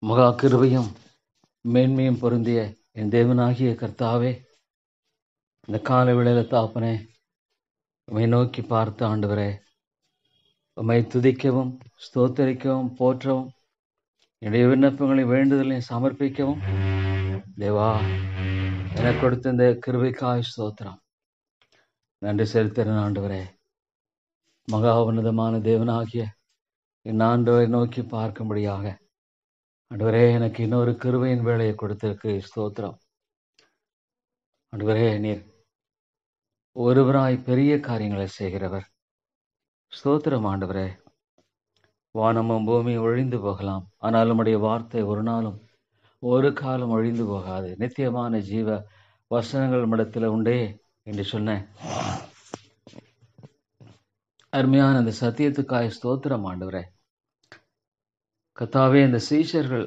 மகா கிருபையும் மேன்மையும் பொருந்திய என் தேவனாகிய கர்த்தாவே, இந்த கால வேளையில தாப்பனே, உம்மை நோக்கி பார்த்து ஆண்டவரே, உம்மை துதிக்கவும் ஸ்தோத்தரிக்கவும் போற்றவும் என்னுடைய விண்ணப்பங்களை வேண்டுதலையும் சமர்ப்பிக்கவும் தேவா எனக்கு கொடுத்த இந்த கிருபைக்காய் ஸ்தோத்திரம். நன்றி செலுத்துகிறேன் ஆண்டவரே. மகா உன்னதமான தேவனாகிய என் ஆண்டவரை நோக்கி பார்க்கும்படியாக ஆண்டவரே எனக்கு இன்னொரு கிருபையின் வேலையை கொடுத்திருக்கு. ஸ்தோத்திரம் ஆண்டவரே. நீர் ஒருவராய் பெரிய காரியங்களை செய்கிறவர். ஸ்தோத்திரம் ஆண்டவரே. வானமும் பூமி ஒழிந்து போகலாம், ஆனால் உம்முடைய வார்த்தை ஒரு நாளும் ஒரு காலம் ஒழிந்து போகாது. நித்தியமான ஜீவ வசனங்கள் உம்மிடத்தில் உண்டே என்று சொன்ன அருமையான அந்த சத்தியத்துக்காய் ஸ்தோத்திரம் ஆண்டவரே. கர்த்தாவே, இந்த சீஷர்கள்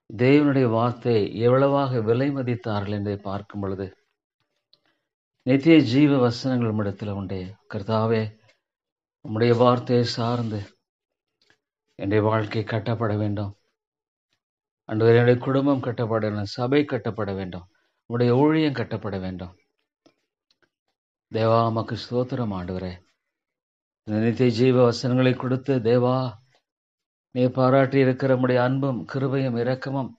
தேவனுடைய வார்த்தை எவ்வளவாக விலை மதித்தார்கள் என்று பார்க்கும் பொழுது நித்திய ஜீவ வசனங்கள் உம்மிடத்தில் உண்டே. கர்த்தாவே, உம்முடைய வார்த்தையை சார்ந்து என்னுடைய வாழ்க்கை கட்டப்பட வேண்டும் ஆண்டவரே. என்னுடைய குடும்பம் கட்டப்பட வேண்டும், சபை கட்டப்பட வேண்டும், உம்முடைய ஊழியம் கட்டப்பட வேண்டும். தேவா உமக்கு ஸ்தோத்திரம் ஆண்டவரே. இந்த நித்திய ஜீவ வசனங்களை கொடுத்து தேவா நீ பாராட்டி இருக்கிற உம்முடைய அன்பும் கிருபையும் இரக்கமும்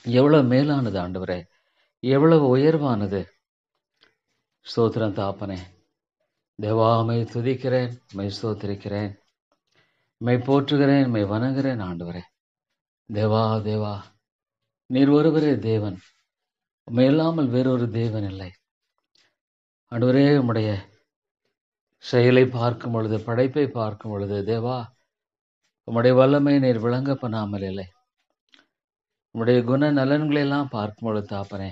எவ்வளவு மேலானது ஆண்டவரே, எவ்வளவு உயர்வானது. ஸ்தோத்திரம் தாப்பனே. தேவா மை துதிக்கிறேன், மை ஸ்தோத்திரிக்கிறேன், மை போற்றுகிறேன், மை வணங்குகிறேன் ஆண்டவரே. தேவா தேவா நீர் ஒருவரே தேவன், உம்மை இல்லாமல் வேறொரு தேவன் இல்லை ஆண்டவரே. உம்முடைய செயலை பார்க்கும் பொழுது, படைப்பை பார்க்கும் பொழுது தேவா உம்முடைய வல்லமை நீர் விளங்க பண்ணாமல் இல்லை. உம்முடைய குண நலன்களை எல்லாம் பார்க்கும் பொழுது தாப்பனே,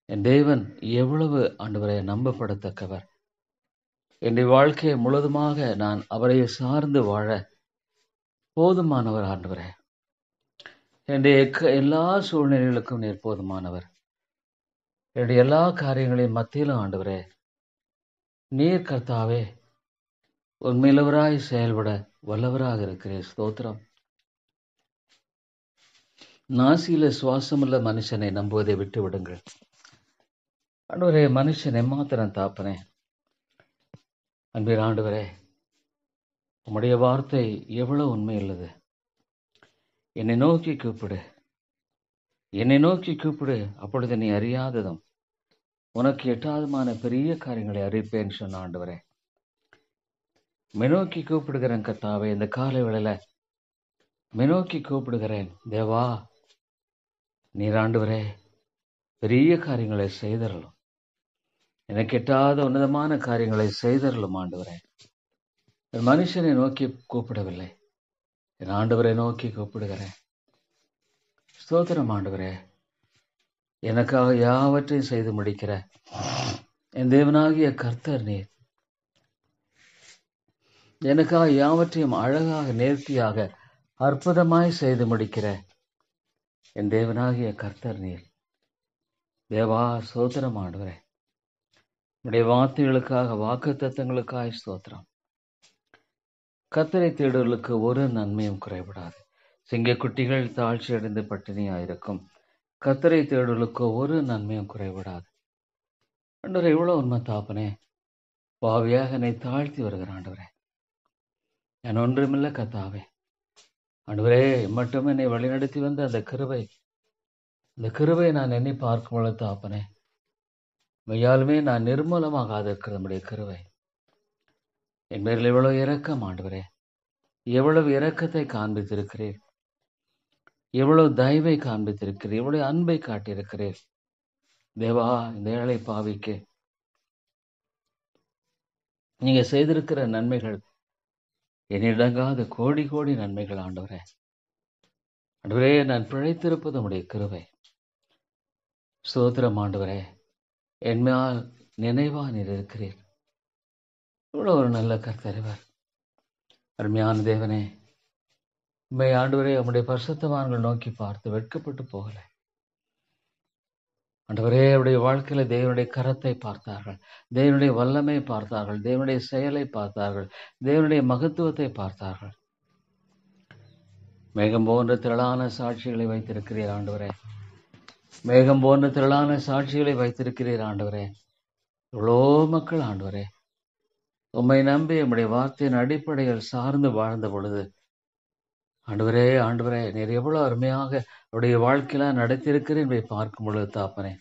என் தேவன் எவ்வளவு ஆண்டவரை நம்பப்படத்தக்கவர். என்னுடைய வாழ்க்கையை முழுவதுமாக நான் அவரை சார்ந்து வாழ போதுமானவர் ஆண்டவரே. என்னுடைய எல்லா சூழ்நிலைகளுக்கும் நீர் போதுமானவர். என்னுடைய எல்லா காரியங்களையும் மத்தியிலும் ஆண்டவரே நீர் கர்த்தாவே உண்மையிலவராய் செயல்பட வல்லவராக இருக்கிறேன். ஸ்தோத்திரம். நாசியில சுவாசமுள்ள மனுஷனை நம்புவதை விட்டு விடுங்கள் ஆண்டவரே. மனுஷன் எம்மாத்திரம் தாப்பனே. அன்பின் ஆண்டவரே, உம்முடைய வார்த்தை எவ்வளவு உண்மையுள்ளது. என்னை நோக்கி கூப்பிடு, என்னை நோக்கி கூப்பிடு, அப்பொழுது நீ அறியாததும் உனக்கு எட்டாதமான பெரிய காரியங்களை அறிவிப்பேன்னு சொன்ன ஆண்டவரே. நோக்கி கூப்பிடுகிறேன் கர்த்தாவே. இந்த காலை வேளையில நோக்கி கூப்பிடுகிறேன் தேவா. நீர் ஆண்டவரே பெரிய காரியங்களை செய்தரலும், எனக்கு எட்டாத உன்னதமான காரியங்களை செய்தரலும் ஆண்டவரே. என் மனுஷனை நோக்கி கூப்பிடவில்லை, என் ஆண்டவரை நோக்கி கூப்பிடுகிறேன். ஸ்தோத்திரம் ஆண்டவரே. எனக்காக யாவற்றையும் செய்து முடிக்கிற என் தேவனாகிய கர்த்தர் நீர். எனக்காக யாவற்றையும் அழகாக நேர்த்தியாக அற்புதமாய் செய்து முடிக்கிற என் தேவனாகிய கர்த்தர் நீர். தேவா ஸ்தோத்திரம் ஆண்டவரே. உடைய வார்த்தைகளுக்காக வாக்கு தத்தங்களுக்காக ஸ்தோத்திரம். கர்த்தரை தேடுவர்களுக்கு ஒரு நன்மையும் குறைபடாது. சிங்கக்குட்டிகள் தாழ்ச்சி அடைந்து பட்டினியாயிருக்கும், கர்த்தரை தேடுவர்களுக்கு ஒரு நன்மையும் குறைபடாது. ஆண்டவரே எவ்வளவு உண்மை தாப்பனே. பாவியாக என்னை தாழ்த்தி வருகிற ஆண்டவரே, நான் ஒன்றுமில்லை கர்த்தாவே. ஆண்டவரே மட்டும் என்னை வழிநடத்தி வந்த அந்த கிருபை நான் எண்ணி பார்க்கும் பொழுது தாப்பனே, மெய்யாலுமே நான் நிர்மூலமாகாத இருக்கிற நம்முடைய கிருபை என் பேரில் எவ்வளவு இரக்கம் ஆண்டவரே. எவ்வளவு இரக்கத்தை காண்பித்திருக்கிறீர், எவ்வளவு தயவை காண்பித்திருக்கிறீர், எவ்வளவு அன்பை காட்டியிருக்கிறீர் தேவா. இந்த ஏழை பாவிக்கு நீங்க செய்திருக்கிற நன்மைகள் என்னிடங்காத கோடி கோடி நன்மைகள் ஆண்டவரே. ஆண்டவரே நான் பிழைத்திருப்பது உம்முடைய கிருபை. ஸ்தோத்திரம் ஆண்டவரே. என்மேல் நினைவா நீர் இருக்கிறீர். இவ்வளவு ஒரு நல்ல கர்த்தரிவர். அருமையான தேவனே, உம்மை ஆண்டவரே உம்முடைய பரிசுத்தவான்கள் நோக்கி பார்த்து வெட்கப்பட்டு போகல ஆண்டவரே. அவருடைய வாழ்க்கையில தேவனுடைய கரத்தை பார்த்தார்கள், தேவனுடைய வல்லமை பார்த்தார்கள், தேவனுடைய செயலை பார்த்தார்கள், தேவனுடைய மகத்துவத்தை பார்த்தார்கள். மேகம் போன்ற திரளான சாட்சிகளை வைத்திருக்கிறீர் ஆண்டவரே. மேகம் போன்ற திரளான சாட்சிகளை வைத்திருக்கிறீர் ஆண்டவரே. இவ்வளோ மக்கள் ஆண்டவரே உம்மை நம்பி உம்முடைய வார்த்தையின் அடிப்படையில் சார்ந்து வாழ்ந்த பொழுது ஆண்டவரே ஆண்டவரே நீர் எவ்வளவு அருமையாக அவருடைய வாழ்க்கையில நடத்தியிருக்கிறேன் என்பதை பார்க்கும் பொழுது தாப்பனே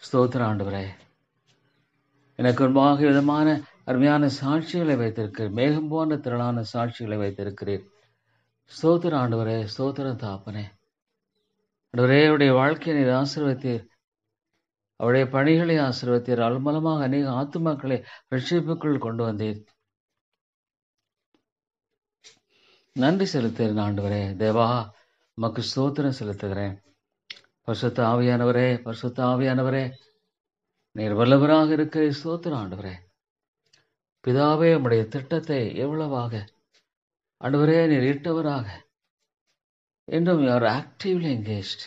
ஸ்தோத்திர ஆண்டவரே. எனக்கு முன்பாக விதமான அருமையான சாட்சிகளை வைத்திருக்கிறீர். மேகம் போன்ற திரளான சாட்சிகளை வைத்திருக்கிறீர். ஸ்தோத்திர ஆண்டவரே, ஸ்தோத்திர தாப்பனே. ஆண்டவரே அவருடைய வாழ்க்கையை நீர் ஆசீர்வதித்தீர். அவருடைய பணிகளை ஆசீர்வதித்தீர். அது மூலமாக அநேக ஆத்துமாக்களை ரட்சிப்புக்குள் கொண்டு வந்தீர். நன்றி செலுத்துகிறேன் ஆண்டவரே. தேவா உமக்கு ஸ்தோத்திரம் செலுத்துகிறேன். பரிசுத்த ஆவியானவரே, பரிசுத்த ஆவியானவரே நீர் வல்லவராக இருக்கிற ஸ்தோத்திரம் ஆண்டவரே. பிதாவே உம்முடைய திட்டத்தை எவ்வளவாக ஆண்டவரே நீர் இட்டவராக என்றும் யூ ஆர் ஆக்டிவ்லி என்கேஜ்ட்.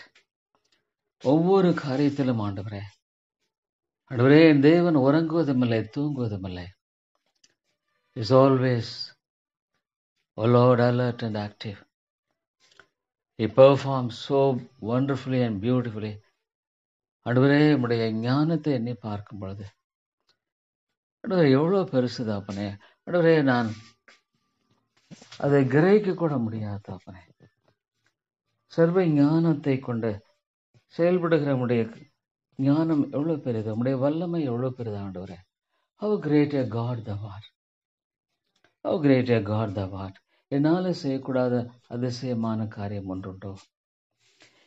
ஒவ்வொரு காரியத்திலும் ஆண்டவரே ஆண்டவரே என் தேவன் உறங்குவதுமில்லை தூங்குவதுமில்லை. Is always O Lord, alert and active. He performs so wonderfully and beautifully. ஆண்டவரே உம்முடைய ஞானத்தை எண்ணி பார்க்கும் பொழுது ஆண்டவரே எவ்வளவு பெருசு தாப்பனே. ஆண்டவரே நான் அதை கிரகிக்க கூட முடியாது தாப்பனே. சர்வ ஞானத்தை கொண்டு செயல்படுகிற உடைய ஞானம் எவ்வளவு பெரிது, உம்முடைய வல்லமை எவ்வளவு பெரிது ஆண்டவரே. How great a God thou art. How great a God thou art. என்னால செய்யக்கூடாத அதிசயமான காரியம் ஒன்றுண்டோ,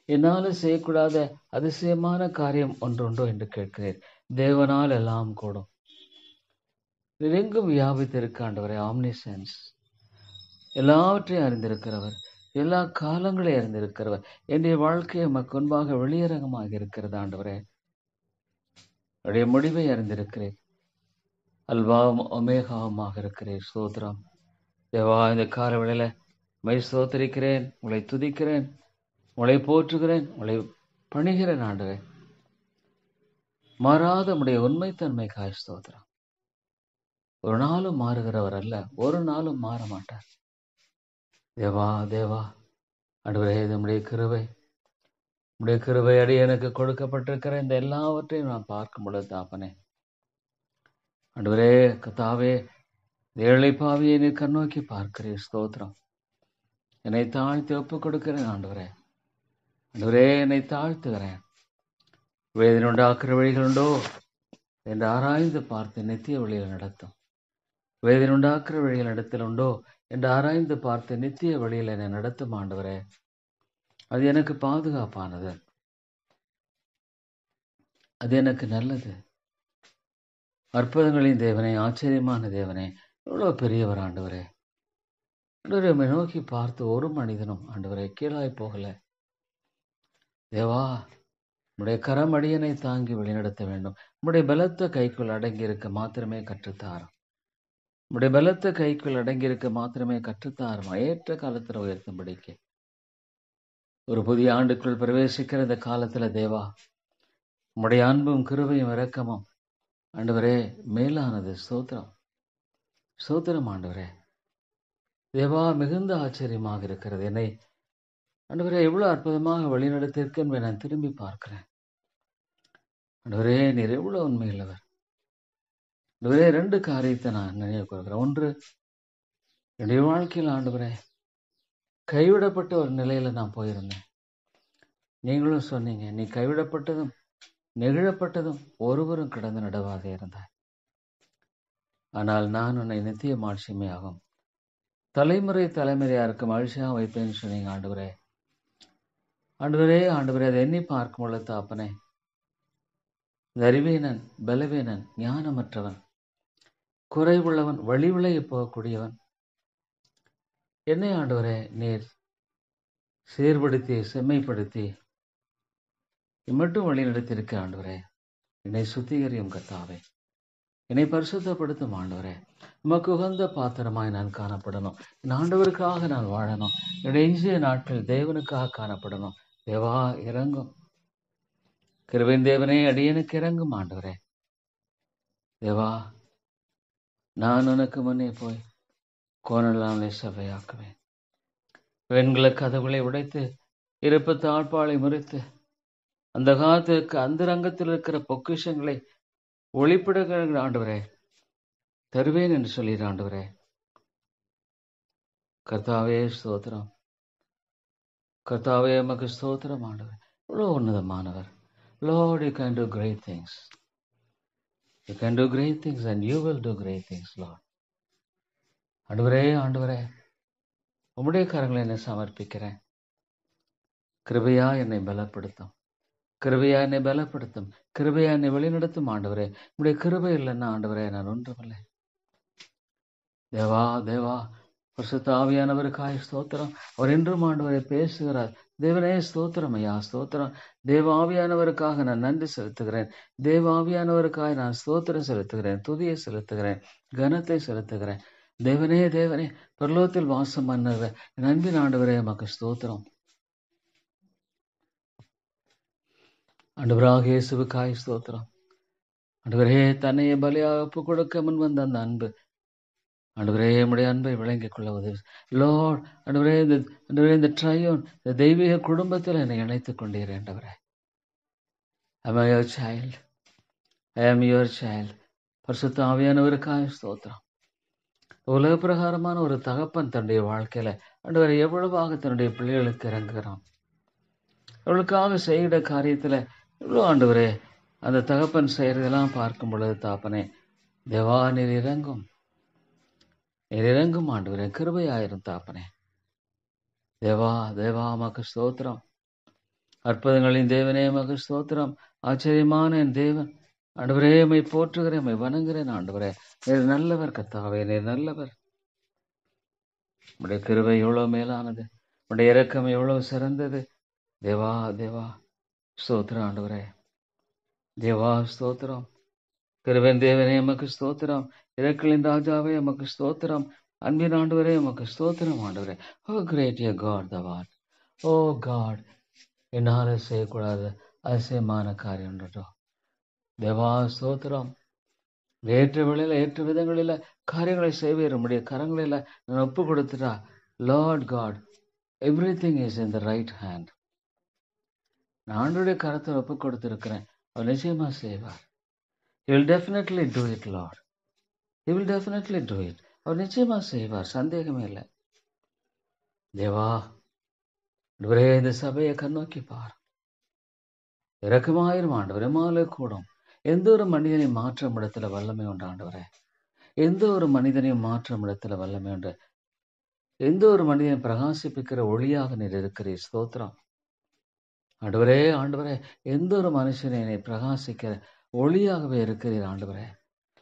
என்னால செய்யக்கூடாத அதிசயமான காரியம் ஒன்றுண்டோ என்று கேட்கிறேன். தேவனால் எல்லாம் கூடும். எங்கும் வியாபித்திருக்க ஆண்டவரே, ஆம்னிசென்ஸ், எல்லாவற்றையும் அறிந்திருக்கிறவர், எல்லா காலங்களையும் அறிந்திருக்கிறவர், என்னுடைய வாழ்க்கையை உமக்கு முன்பாக வெளியரங்கமாக இருக்கிறது ஆண்டவரே. அவருடைய முடிவை அறிந்திருக்கிறேன். அல்வாவும் ஒமேகாவுமாக இருக்கிறேன். ஸ்தோத்திரம் தேவா. இந்த கால வேளையில மை ஸ்தோத்திரிக்கிறேன், உங்களை துதிக்கிறேன், உங்களை போற்றுகிறேன், உங்களை பணிகிறேன் ஆண்டவரே. மாறாத உம்முடைய உண்மைத்தன்மைக்காய் ஸ்தோத்திரம். ஒரு நாளும் மாறுகிறவர் அல்ல, ஒரு நாளும் மாற மாட்டார். தேவா தேவா ஆண்டவரே, இது உம்முடைய கிருபை, உம்முடைய கிருபை அடி எனக்கு கொடுக்கப்பட்டிருக்கிற இந்த எல்லாவற்றையும் நான் பார்க்கும் பொழுது தாப்பனே ஆண்டவரே கர்த்தாவே, ஏழை பாவியை நீ கண்ணோக்கி பார்க்கிறீர். ஸ்தோத்திரம். என்னை தாழ்த்தி ஒப்புக் கொடுக்கிறேன் ஆண்டவரே. ஆண்டவரே என்னை தாழ்த்துகிறேன். வேதனை உண்டாக்குற வழிகள் உண்டோ என்று ஆராய்ந்து பார்த்து நித்திய வழியில் நடத்தும். வேதனை உண்டாக்குற வழிகள் இடத்தில் உண்டோ என்று ஆராய்ந்து பார்த்து நித்திய வழியில் என்னை நடத்தும் ஆண்டவரே. அது எனக்கு பாதுகாப்பானது, அது எனக்கு நல்லது. அற்புதங்களின் தேவனே, ஆச்சரியமான தேவனே, எவ்வளவு பெரியவர் ஆண்டவரே. ஆண்டவரே உம்மை நோக்கி பார்த்து ஒரு மனிதனும் ஆண்டவரே கீழாய் போகல. தேவா உம்முடைய கரம் அடியனை தாங்கி வழிநடத்த வேண்டும். உம்முடைய பலத்த கைக்குள் அடங்கி இருக்க மாத்திரமே கற்றுத்தாரும். உம்முடைய பலத்த கைக்குள் அடங்கி இருக்க மாத்திரமே கற்றுத்தாரும். ஏற்ற காலத்தில் உயர்த்தும்படிக்கு ஒரு புதிய ஆண்டுக்குள் பிரவேசிக்கிற இந்த காலத்துல தேவா உம்முடைய அன்பும் கிருபையும் இரக்கமும் ஆண்டவரே மேலானது. ஸ்தோத்திரம் ஸ்தோத்திரம் ஆண்டவரே. தேவா மிகுந்த ஆச்சரியமாக இருக்கிறது. என்னை ஆண்டவரே எவ்வளவு அற்புதமாக வழிநடத்திற்கு என்பதை நான் திரும்பி பார்க்கிறேன். ஆண்டவரே நீர் எவ்வளவு உண்மையுள்ளவர். ஆண்டவரே ரெண்டு காரியத்தை நான் நினைவு கொள்கிறேன். ஒன்று, என்னுடைய வாழ்க்கையில் ஆண்டவரே கைவிடப்பட்ட ஒரு நிலையில நான் போயிருந்தேன். நீங்களும் சொன்னீங்க, நீ கைவிடப்பட்டதும் நெகிழப்பட்டதும் ஒருவரும் கடந்து நடவாதே இருந்தாய். ஆனால் நான் உன்னை நித்திய மாட்சிமையாகும் தலைமுறை தலைமுறையா இருக்கும் மகிழ்ச்சியாக வைப்பேன்னு சொன்னீங்க ஆண்டவரே. ஆண்டவரே ஆண்டவரே அதை எண்ணி பார்க்கும் பொழுது தாப்பனே, இந்த அறிவீனன், பலவீனன், ஞானமற்றவன், குறைவுள்ளவன், வழி விலகி போகக்கூடியவன் என்னை ஆண்டவரே நீர் சீர்படுத்தி செம்மைப்படுத்தி மட்டும் வழி நடத்தியிருக்க ஆண்டவரே. என்னை சுத்திகரியும் கர்த்தாவே, என்னை பரிசுத்தப்படுத்தும் ஆண்டவரே. உமக்கு உகந்த பாத்திரமாய் நான் காணப்படணும். என் ஆண்டவருக்காக நான் வாழணும். என்னுடைய எஞ்சிய நாட்கள் தேவனுக்காக காணப்படணும். தேவா இறங்கும். கிருபையின் தேவனே அடியனுக்கு இறங்கும் ஆண்டவரே. தேவா நான் உனக்கு முன்னே போய் கோணலாமலே சபையாக்குவேன். வெண்கல கதவுகளை உடைத்து இருப்பு தாழ்பாலை முறித்து அந்த காலத்துக்கு அந்த ரங்கத்தில் இருக்கிற பொக்கிஷங்களை ஒளிப்பட ஆண்டவரே தருவேன் என்று சொல்லிடுற ஆண்டவரே. கர்த்தாவே ஸ்தோத்திரம், கர்த்தாவே எமக்கு ஸ்தோத்திரம் ஆண்டவர். இவ்வளோ உன்னதமானவர். Lord, you can do great things. You can do great things and you will do great things, Lord. ஆண்டவரே ஆண்டவரே, உம்முடைய கரங்களை என்னை சமர்ப்பிக்கிறேன். கிருபையா என்னை பலப்படுத்தும், கிருபையா என்னை பலப்படுத்தும், கிருபையா என்னை வழிநடத்தும் ஆண்டவரே. உம்முடைய கிருபை இல்லைன்னா ஆண்டவரே நான் ஒன்றுமில்லை. தேவா தேவா, பரிசுத்த ஆவியானவருக்காய் ஸ்தோத்திரம். அவர் என்றும் ஆண்டவரை பேசுகிறார். தேவனே ஸ்தோத்திரம் ஐயா, ஸ்தோத்திரம். தேவ ஆவியானவருக்காக நான் நன்றி செலுத்துகிறேன். தேவ ஆவியானவருக்காக நான் ஸ்தோத்திரம் செலுத்துகிறேன், துதியை செலுத்துகிறேன், கனத்தை செலுத்துகிறேன். தேவனே தேவனே, பரலோகத்தில் வாசம் பண்ணவர் என் அன்பின் ஆண்டவரே உமக்கு ஸ்தோத்திரம். ஆண்டவராக இயேசுவுக்காய் ஸ்தோத்திரம். ஆண்டவரே, தன்னையே பலியாக ஒப்பு கொடுக்க முன் வந்த அந்த அன்பு ஆண்டவரே, உம்முடைய அன்பை விளங்கிக் கொள்ள உதவி. லார்ட் ஆண்டவரே, இந்த ட்ரையோன் இந்த தெய்வீக குடும்பத்தில் என்னை இணைத்துக் கொண்டீர் ஆண்டவரே. Am I your child? I am your child. பரிசுத்த ஆவியானவருக்காக ஸ்தோத்திரம். உலக பிரகாரமான ஒரு தகப்பன் தன்னுடைய வாழ்க்கையில ஆண்டவரை எவ்வளவாக தன்னுடைய பிள்ளைகளுக்கு இறங்குகிறான். அவளுக்காக செய்கிற காரியத்துல இவ்வளோ ஆண்டவரே, அந்த தகப்பன் செய்யறதெல்லாம் பார்க்கும் பொழுது தாப்பனே, தேவா நீர் இறங்கும், நீர் இறங்கும் ஆண்டவரே, கிருபையாயிரும் தாப்பனே. தேவா தேவா மக்கு ஸ்தோத்திரம். அற்புதங்களின் தேவனே மக்கு ஸ்தோத்திரம். ஆச்சரியமான என் தேவன் ஆண்டவரே, உம்மை போற்றுகிறேன், உம்மை வணங்குகிறேன் ஆண்டவரே. நீர் நல்லவர் கர்த்தாவே, நீர் நல்லவர். உம்முடைய கிருபை எவ்வளவு மேலானது, உம்முடைய இரக்கம் எவ்வளவு சிறந்தது. தேவா தேவா ஸ்தோத்திரம் ஆண்டவரே. தேவா ஸ்தோத்திரம். கிருபையின் தேவனே எமக்கு ஸ்தோத்திரம். இரக்கலின் ராஜாவே எமக்கு ஸ்தோத்திரம். அன்பின் ஆண்டவரே எமக்கு ஸ்தோத்திரம் ஆண்டவரே. O great you God the what. O God, என்னால் செய்யக்கூடாது அதிசயமான காரியம் உண்டோ. தேவா ஸ்தோத்திரம். ஏற்ற வேளையில ஏற்ற விதங்களில காரியங்களை செய்வேன். உம்முடைய கரங்களில நான் ஒப்பு கொடுத்துட்டா, Lord God, everything is in the right hand. நான் ஆண்டவருடைய கரத்தை ஒப்பு கொடுத்திருக்கிறேன். அவர் நிச்சயமா செய்வார். He will definitely do it, Lord. He will definitely do it. அவர் நிச்சயமா செய்வார், சந்தேகமே இல்லை. தேவா ஆண்டவரே, இந்த சபையை கண்ணோக்கி பார். இரக்கமாயிரும் ஆண்டவரே, மாலை கூடும். எந்த ஒரு மனிதனையும் மாற்றம் இடத்துல வல்லமை உண்டு ஆண்டவரே. எந்த ஒரு மனிதனையும் மாற்றம் இடத்துல வல்லமை உண்டு. எந்த ஒரு மனிதனை பிரகாசிப்பிக்கிற ஒளியாக நீர் இருக்கிறீர். ஸ்தோத்திரம் ஆண்டவரே. ஆண்டவரே, எந்த ஒரு மனுஷனை என்னை பிரகாசிக்கிற ஒளியாகவே இருக்கிறீர் ஆண்டவரே.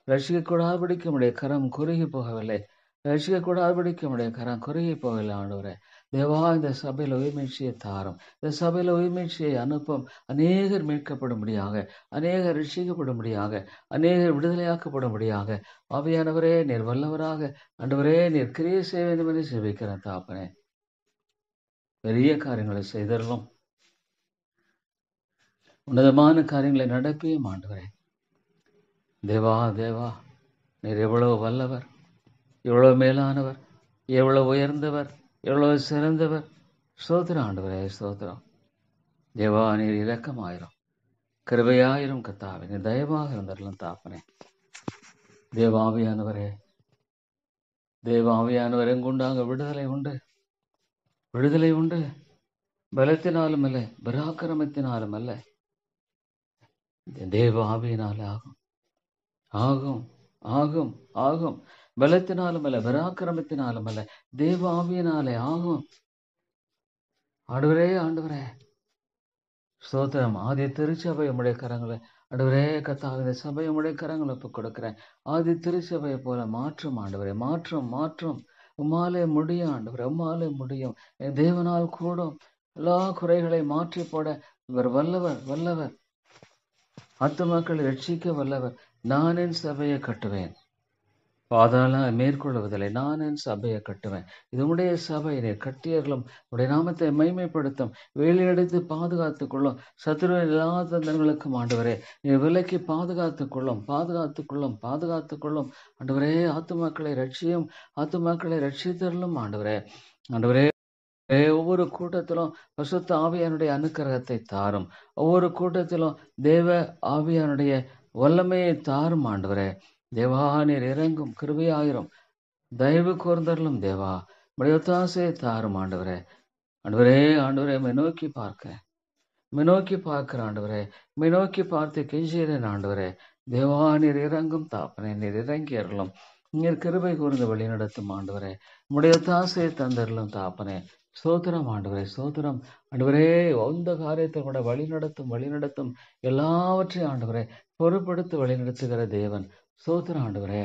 ரட்சிக்கக்கூடாதபடிக்கு உம்முடைய கரம் குறுகி போகவில்லை. ரட்சிக்கக்கூடாதபடிக்கு உம்முடைய கரம் குறுகி போகவில்லை ஆண்டவரே. தேவா, இந்த சபையில் உயிர்மீழ்ச்சியை தாரும். இந்த சபையில் உயிர்மீழ்ச்சியை அனுப்பும். அநேகர் மீட்கப்படும்படியாக, அநேகர் ரட்சிக்கப்படும்படியாக, அநேகர் விடுதலையாக்கப்படும்படியாக ஆவியானவரே நீர் வல்லவராக ஆண்டவரே நீர் கிரியை செய்ய வேண்டும் என்று செபிக்கிறேன் தாப்பனே. பெரிய காரியங்களை செய்தரலும், உன்னதமான காரியங்களை நடப்பியும் ஆண்டவரே. தேவா தேவா, நீர் எவ்வளவு வல்லவர், எவ்வளவு மேலானவர், எவ்வளவு உயர்ந்தவர், எவ்வளவு சிறந்தவர். ஸ்தோத்திரம் ஆண்டவரே, ஸ்தோத்திரம். தேவா, நீர் இரக்கமாயிரும், கிருபையாயிரும் கர்த்தாவே. நீர் தயவாக இருந்தரலாம் தாப்பனே. தேவாவியானவரே, தேவாவியானவர் எங்குண்டாங்க விடுதலை உண்டு, விடுதலை உண்டு. பலத்தினாலும் அல்ல, பராக்கிரமத்தினாலும் அல்ல, தேவ ஆவியினால ஆகும், ஆகும், ஆகும், ஆகும். பலத்தினாலும் அல்ல, பராக்கிரமத்தினாலும் அல்ல, தேவ ஆவியினாலே ஆகும். ஆண்டவரே, ஆண்டவரே ஸ்தோத்திரம். ஆதி திருச்சபை உம்முடைய கரங்களை ஆண்டவரே கர்த்தாவே, இந்த சபை உம்முடைய கரங்களை ஒப்புக் கொடுக்கிறேன். ஆதி திருச்சபையை போல மாற்றும் ஆண்டவரே, மாற்றும், மாற்றும். உம்மாலே முடியும் ஆண்டவரே, உம்மாலே முடியும். என் தேவனால் கூடும். எல்லா குறைகளை மாற்றி போட இவர் வல்லவர், வல்லவர். ஆத்துமாக்களை ரட்சிக்க வல்லவர். நான் என் சபையை கட்டுவேன், பாதாள மேற்கொள்வதில்லை. நான் என் சபையை கட்டுவேன். இது உடைய சபை. நீர் கட்டியர்களும் உடைய நாமத்தை மைமைப்படுத்தும். வேலையடைத்து பாதுகாத்துக் கொள்ளும். சத்துருவின் எல்லா தந்தங்களுக்கும் ஆண்டவரே நீர் விலக்கி பாதுகாத்துக் கொள்ளும், பாதுகாத்துக் கொள்ளும், பாதுகாத்துக் கொள்ளும். ஆண்டவரே, ஆத்துமாக்களை ரட்சியும், ஆத்துமாக்களை ரட்சித்தருளும் ஆண்டவரே. ஆண்டவரே, ஒவ்வொரு கூட்டத்திலும் பரிசுத்த ஆவியானுடைய அனுக்கிரகத்தை தாரும். ஒவ்வொரு கூட்டத்திலும் தேவ ஆவியானுடைய வல்லமையை தாரும் ஆண்டவரே. தேவா, நீர் இறங்கும் கிருபையாயிரும், தயவு கூர்ந்தருளும் தேவா. உம்முடைய ஒத்தாசையை தாரும் ஆண்டவரே. ஆண்டவரே, ஆண்டவரே, உம்மை நோக்கி பார்க்கிறேன், உம்மை நோக்கி பார்க்கிறேன் ஆண்டவரே. உம்மை நோக்கி பார்த்து கெஞ்சுகிறேன் ஆண்டவரே. தேவா, நீர் இறங்கும் தாப்பனே, நீர் இறங்கி அருளும், நீர் கிருபை கூர்ந்து வழி நடத்தும் ஆண்டவரே. உம்முடைய ஒத்தாசையை தந்தருளும் தாப்பனே. ஸ்தோத்திரம் ஆண்டவரே, ஸ்தோத்திரம் ஆண்டவரே. எந்த காரியத்தை கூட வழி நடத்தும் எல்லாவற்றையும் ஆண்டவரே பொறுப்படுத்தி வழி நடத்துகிற தேவன். ஸ்தோத்திரம் ஆண்டவரே.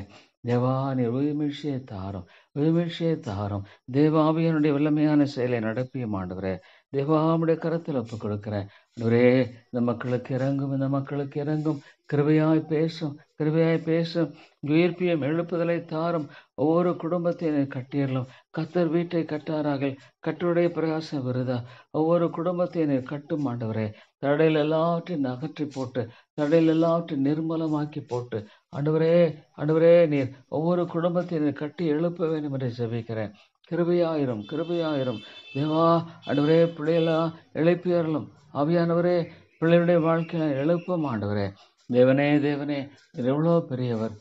தேவா, நீர் உயிர்மீழ்ச்சியை தாரும், உயிர்மீழ்ச்சியை தாரும். தேவாவியனுடைய வல்லமையான செயலை நடப்பியும் ஆண்டவரே. தேவாவுடைய கரத்தில் ஒப்புக் கொடுக்கிறேன் ஆண்டவரே. இந்த மக்களுக்கு இறங்கும், இந்த மக்களுக்கு இறங்கும். கிருபையாய் பேசும், கிருபையாய் பேசும். உயிர்ப்பியும் எழுப்புதலை தாரும். ஒவ்வொரு குடும்பத்தையும் கட்டியறலும். கத்தர் வீட்டை கட்டாராக, கட்டுடைய பிரகாசம் விருதா. ஒவ்வொரு குடும்பத்தையும் கட்டும் ஆண்டவரே. தடையில் எல்லாவற்றையும் அகற்றி போட்டு, தடையில் எல்லாவற்றையும் நிர்மலமாக்கி போட்டு ஆண்டவரே, ஆண்டவரே, நீர் ஒவ்வொரு குடும்பத்தையும் கட்டி எழுப்ப வேண்டும் என்று ஜெபிக்கிறேன். கிருபையாயிரும், கிருபையாயிரும் தேவா. ஆண்டவரே, பிள்ளைகளா எழுப்பியறலும். ஆவியானவரே, பிள்ளைகளுடைய வாழ்க்கையில எழுப்பும் ஆண்டவரே. தேவனே, தேவனே, நீர் எவ்வளோ பெரியவர்,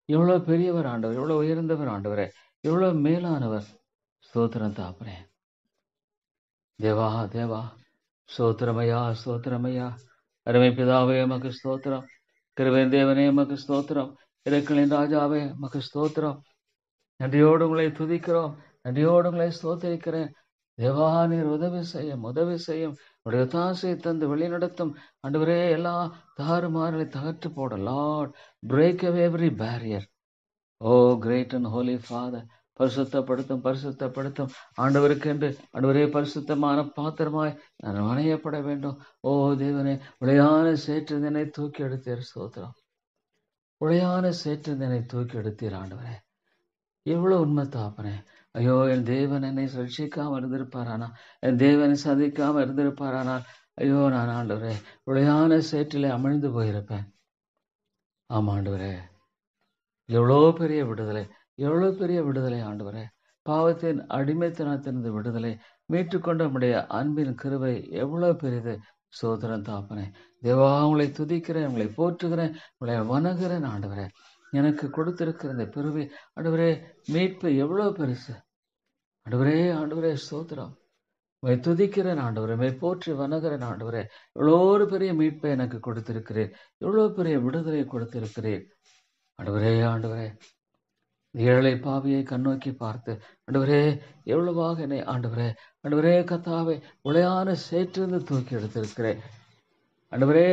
எவ்வளோ பெரியவர் ஆண்டவர், எவ்வளோ உயர்ந்தவர் ஆண்டவரே, எவ்வளோ மேலானவர். ஸ்தோத்திரம் தாப்பனே. தேவா, தேவா, ஸ்தோத்திரமையா, ஸ்தோத்திரமையா. அருமை பிதாவே, உமக்கு ஸ்தோத்திரம். கிருபையின் தேவனே, உமக்கு ஸ்தோத்திரம். இரக்கலின் ராஜாவே, உமக்கு ஸ்தோத்திரம். நன்றியோடு உங்களை துதிக்கிறோம், நன்றியோடு உங்களை ஸ்தோத்திரிக்கிறேன். தேவா, நீர் உதவி செய்யும், உதவி செய்யும். உடைய தாசை தந்து வழிநடத்தும் ஆண்டவரே. எல்லா தாறுமாறுகளை தகர்த்து போட. Lord, break away every barrier. O great and holy father, பரிசுத்தப்படுத்தும், பரிசுத்தப்படுத்தும் ஆண்டவருக்கென்று ஆண்டவரே பரிசுத்தமான பாத்திரமாய் நான் வணையப்பட வேண்டும். ஓ தேவனே, உளையான சேற்றினை தூக்கி எடுத்தீர். ஸ்தோத்திரம். உளையான சேற்றினை தூக்கி எடுத்தீர் ஆண்டவரே. எவ்வளவு உண்மை தாப்பனே. ஐயோ, என் தேவன் என்னை ரட்சிக்காம இருந்திருப்பாரானா, என் தேவனை சந்திக்காம இருந்திருப்பாரானால், ஐயோ, நான் ஆண்டவரே உளையான சேற்றிலே அமிழ்ந்து போயிருப்பேன். ஆமா ஆண்டவரே, எவ்வளோ பெரிய விடுதலை, எவ்வளோ பெரிய விடுதலை ஆண்டவரே. பாவத்தின் அடிமைத்தனத்திலிருந்து விடுதலை, மீட்டுக்கொண்ட நம்முடைய அன்பின் கிருபை எவ்வளோ பெரியது. சோதரன் தாப்பனே. தேவா, உங்களை துதிக்கிறேன், உங்களை போற்றுகிறேன், உங்களை வணங்குகிறேன் ஆண்டவரே. எனக்கு கொடுத்திருக்கிற இந்த பிறவி ஆண்டவரே, மீட்பு எவ்வளோ பெருசு ஆண்டவரே. ஆண்டவரே, ஸ்தோத்திரம். உங்களை துதிக்கிறேன் ஆண்டவரே, உங்களை போற்றி வணங்குகிறேன் ஆண்டவரே. எவ்வளோ ஒரு பெரிய மீட்பை எனக்கு கொடுத்திருக்கிறீர், எவ்வளோ பெரிய விடுதலை கொடுத்திருக்கிறீர் ஆண்டவரே. ஆண்டவரே, ஏழை பாவியை கண்ணோக்கி பார்த்து ஆண்டவரே, எவ்வளவாக என்னை ஆண்டவரே, ஆண்டவரே கத்தாவை உளையான சேற்றிருந்து தூக்கி எடுத்திருக்கிறேன் ஆண்டவரே.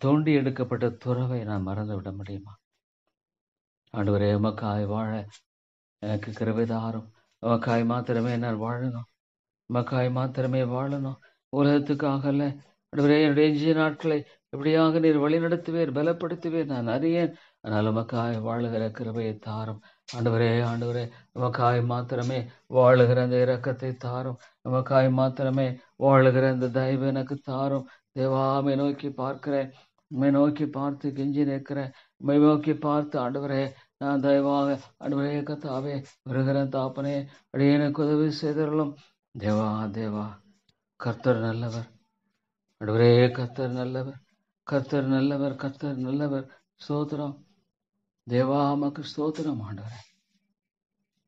தோண்டி எடுக்கப்பட்ட துறவை நான் மறந்து விட முடியுமா ஆண்டவரே? உமக்காய் வாழ எனக்கு கிருபை தாரும். உமக்காய் மாத்திரமே நான் வாழணும், உமக்காய் மாத்திரமே வாழணும். உலகத்துக்காக அல்ல ஆண்டவரே. என்னுடைய எஞ்சிய நாட்களை எப்படியாக நீர் வழி நடத்துவீர், பலப்படுத்துவீர் நான் அறியேன். ஆனால் உமக்காய் வாழுகிற கிருபையை தாரும் ஆண்டவரே. ஆண்டவரே, உமக்காய் மாத்திரமே வாழுகிற அந்த இரக்கத்தை தாரும். உமக்காய் மாத்திரமே வாழுகிற அந்த தயவு எனக்கு தாரும். தேவாமை நோக்கி பார்க்கிறேன், உண்மை நோக்கி பார்த்து கெஞ்சி நிற்கிறேன். உண்மை நோக்கி பார்த்து ஆண்டவரே, நான் தயவாக ஆண்டவரே கத்தாவே வருகிற தாப்பனே, அடியேனுக்கு உதவி செய்தருளும். தேவா, தேவா, கர்த்தர் நல்லவர் ஆண்டவரே. கர்த்தர் நல்லவர், கர்த்தர் நல்லவர், கர்த்தர் நல்லவர். ஸ்தோத்திரம் தேவா, உமக்கு ஸ்தோத்திரம் ஆண்டவரே.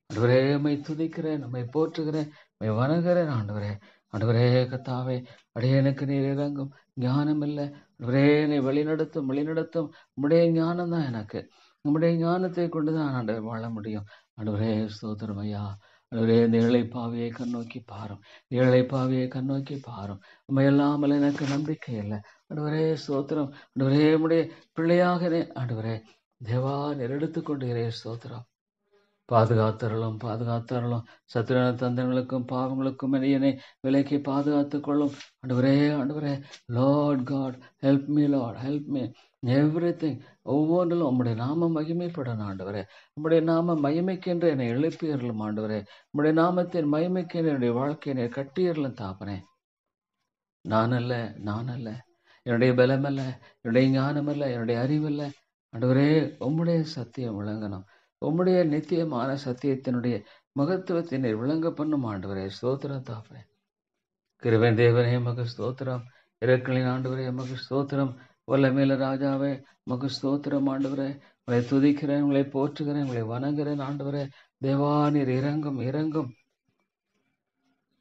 ஆண்டவரே, உம்மை துதிக்கிறேன், உம்மை போற்றுகிறேன், உம்மை வணங்குகிறேன் ஆண்டவரே. ஆண்டவரே கத்தாவே, அடியேனுக்கு நீர் இறங்கும். ஞானம் இல்லை ஆண்டவரே, என்னை வழிநடத்தும், வழிநடத்தும். உம்முடைய ஞானம் தான் எனக்கு, உம்முடைய ஞானத்தை கொண்டுதான் ஆண்டவர் வாழ முடியும் ஆண்டவரே. ஸ்தோத்திரம் ஐயா. ஆண்டவரே, இந்த ஏழை பாவியை கண்ணோக்கி பாரும், ஏழை பாவியை கண்ணோக்கி பாரும். உண்மை இல்லாமல் எனக்கு நம்பிக்கை இல்லை ஆண்டவரே. ஸ்தோத்திரம் ஆண்டவரே. உம்முடைய பிள்ளையாக ஆண்டவரே தேவா நீர் எடுத்துக்கொண்டீரே. ஸ்தோத்திரம். பாதுகாத்தரலும், பாதுகாத்தரலும். சத்துருன தந்திரங்களுக்கும் பாவங்களுக்கும் என்னை விலைக்கு பாதுகாத்துக் கொள்ளும் ஆண்டவரே. ஆண்டவரே, Lord God help me, Lord help me everything. ஒவ்வொன்றிலும் உம்முடைய நாமம் மகிமைப்படணும் ஆண்டவரே. உம்முடைய நாம மகிமைக்கென்று என்னை எழுப்பியறலும் ஆண்டவரே. உம்முடைய நாமத்தின் மகிமைக்கென்று என்னுடைய வாழ்க்கையை கட்டியறலும் தாப்பனே. நான் அல்ல, நான் அல்ல, என்னுடைய பலம் அல்ல, என்னுடைய ஞானம் அல்ல, என்னுடைய அறிவல்ல ஆண்டவரே. உம்முடைய சத்தியம் விளங்கணும், உம்முடைய நித்தியமான சத்தியத்தினுடைய மகத்துவத்தை நீர் விளங்க பண்ணும் ஆண்டவரே. ஸ்தோத்திரம் தாப்பனே. கிருபை தேவனே மக ஸ்தோத்திரம். இரக்கலின் ஆண்டவரே மக ஸ்தோத்திரம். வல்லமேல ராஜாவே மக ஸ்தோத்திரம் ஆண்டவரே. உங்களை துதிக்கிறேன், உங்களை போற்றுகிறேன், உங்களை வணங்குகிறேன் ஆண்டவரே. தேவா நீர் இறங்கும் இறங்கும்.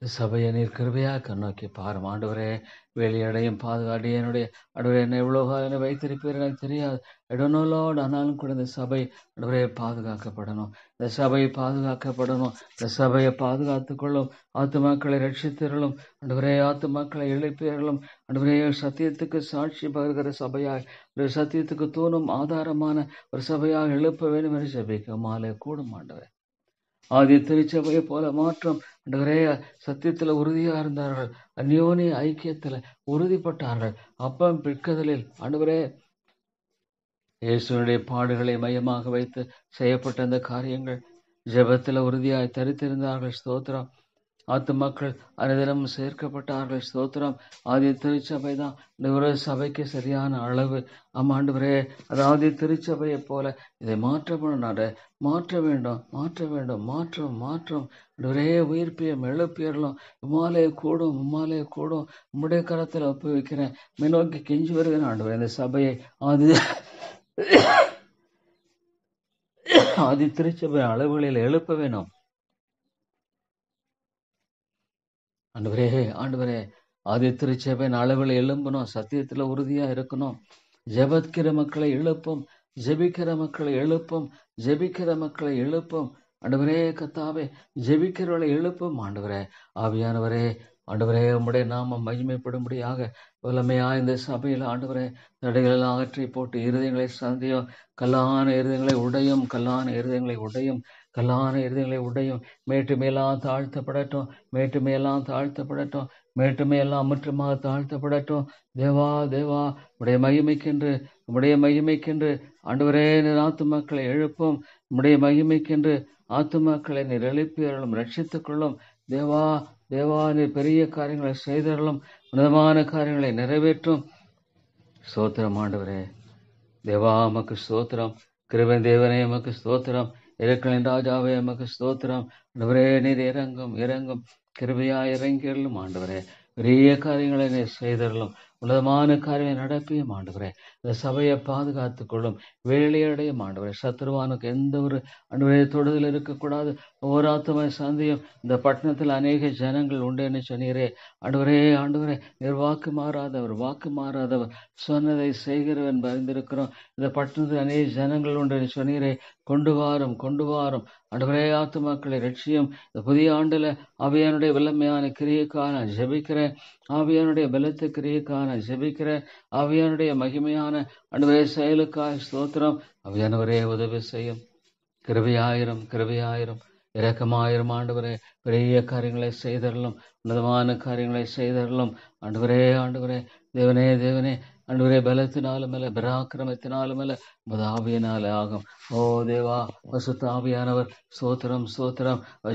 சபையை நீர் கிருபையாக கண்ணோக்கி பாரும் ஆண்டவரே. வெளியடையும் பாதுகாடி என்னுடைய ஆண்டவரே, என்ன எவ்வளோ என்னை வைத்திருப்பீர் எனக்கு தெரியாது. இடனோலோடு ஆனாலும் கூட இந்த சபை ஆண்டவரே பாதுகாக்கப்படணும். இந்த சபை பாதுகாக்கப்படணும். இந்த சபையை பாதுகாத்துக்கொள்ளும். ஆத்துமாக்களை ரட்சித்தருளும் ஆண்டவரே. ஆத்துமாக்களை எழுப்பியருளும் ஆண்டவரே. சத்தியத்துக்கு சாட்சி பகிர்கிற சபையாய், ஒரு சத்தியத்துக்கு தூணும் ஆதாரமான ஒரு சபையாக எழுப்ப வேண்டும் என்று ஜெபிக்க மாலை கூடும் ஆண்டவரே. ஆதி திருச்சபையை போல மாற்றம் ஆண்டவரே. சத்தியத்துல உறுதியா இருந்தார்கள், அந்யோனி ஐக்கியத்துல உறுதிப்பட்டார்கள். அப்பம் பிற்கதலில் ஆண்டவரே இயேசுனுடைய பாடுகளை மையமாக வைத்து செய்யப்பட்ட அந்த காரியங்கள், ஜெபத்துல உறுதியாய் தரித்திருந்தார்கள். ஸ்தோத்திரம். ஆத்துமக்கள் அனைதினமும் சேர்க்கப்பட்டார்கள். ஸ்தோத்திரம். ஆதி திருச்சபை தான் ஒரு சபைக்கு சரியான அளவு. ஆமாண்டவரே, அது ஆதி திருச்சபையை போல இதை மாற்ற வேண்டும். மாற்றம் ஒரே உயிர்ப்பியம் எழுப்பியறலும். உம்மாலே கூடும் உம்முடைய கரத்தில் ஒப்புவிக்கிறேன். முன்னோக்கி கெஞ்சி வருகிறேன் ஆண்டவரே. இந்த சபையை ஆதி திருச்சபை அளவுகளில் எழுப்ப வேணும் ஆண்டவரே. ஆதி திருச்சபையின் அளவில் எழும்பணும். சத்தியத்துல உறுதியா இருக்கணும். ஜெபிக்கிற மக்களை எழுப்பும். ஆண்டவரே கத்தாவே, ஜெபிக்கிறவர்களை எழுப்பும் ஆண்டவரே. ஆவியானவரே ஆண்டவரே, உம்முடைய நாமம் மகிமைப்படும்படியாக வல்லமையா இந்த சபையில் ஆண்டவரே தடைகளெல்லாம் அகற்றி போட்டு இருதயங்களை சந்தியும். கல்லான இருதயங்களை உடையும். மேட்டுமையெல்லாம் முற்றமாக தாழ்த்தப்படட்டும். தேவா உடைய மகிமைக்கென்று ஆண்டவரே நீர் ஆத்துமாக்களை எழுப்பும். உடைய மகிமைக்கென்று ஆத்துமாக்களை நீர் எழுப்பியருளும், ரட்சித்துக் கொள்ளும். தேவா நீர் பெரிய காரியங்களை செய்தருளும், உன்னதமான காரியங்களை நிறைவேற்றும். ஸ்தோத்திரம் ஆண்டவரே. தேவா எமக்கு ஸ்தோத்திரம். கிருபை தேவனே எமக்கு ஸ்தோத்திரம். இரக்கலின் ராஜாவே எமக்கு ஸ்தோத்திரம். ஆண்டவரே நீர் இறங்கும் கிருபையா இறங்கியருளும் ஆண்டவரே. பெரிய காரியங்களை நீர் செய்தருளும், உன்னதமான காரியங்களை நடப்பியும் ஆண்டவரே. இந்த சபையை பாதுகாத்துக் கொள்ளும், வேலையடையும் ஆண்டவரே. சத்ருவானுக்கு எந்த ஒரு ஆண்டவரே தொடுதல் இருக்கக்கூடாது. ஒவ்வொரு ஆத்தும சந்தையும் இந்த பட்டணத்தில் அநேக ஜனங்கள் உண்டு என்று சொன்னீரே ஆண்டவரே. நீர் வாக்கு மாறாதவர் சொன்னதை செய்கிறவன் அறிந்திருக்கிறோம். இந்த பட்டணத்தில் அநேக ஜனங்கள் உண்டு என்று சொன்னீரே. கொண்டு வாரும் ஆண்டவரே. ஆத்துமாக்களை ரட்சியும். இந்த புதிய ஆண்டுல ஆவியானுடைய வல்லமையான கிரியைக்கான ஜெபிக்கிறேன். ஆவியானுடைய பலத்த கிரியைக்கான ஜெபிக்கிறேன். ஆவியானுடைய மகிமையான ஆண்டவரே செயலுக்காய் ஸ்தோத்திரம். ஆவியானவரே உதவி செய்யும். கிருபையாயிரம் இரக்கமாயிரம் ஆண்டவரே. பெரிய காரியங்களை செய்தரலும், உன்னதமான காரியங்களை செய்தரலும் ஆண்டவரே. தேவனே ஆண்டவரே, பலத்தினாலும் அல்ல, பராக்கிரமத்தினாலும் அல்ல, ஆவியினாலே ஆகும். ஓ தேவா, பசுத்த ஆவியானவர் ஸ்தோத்திரம்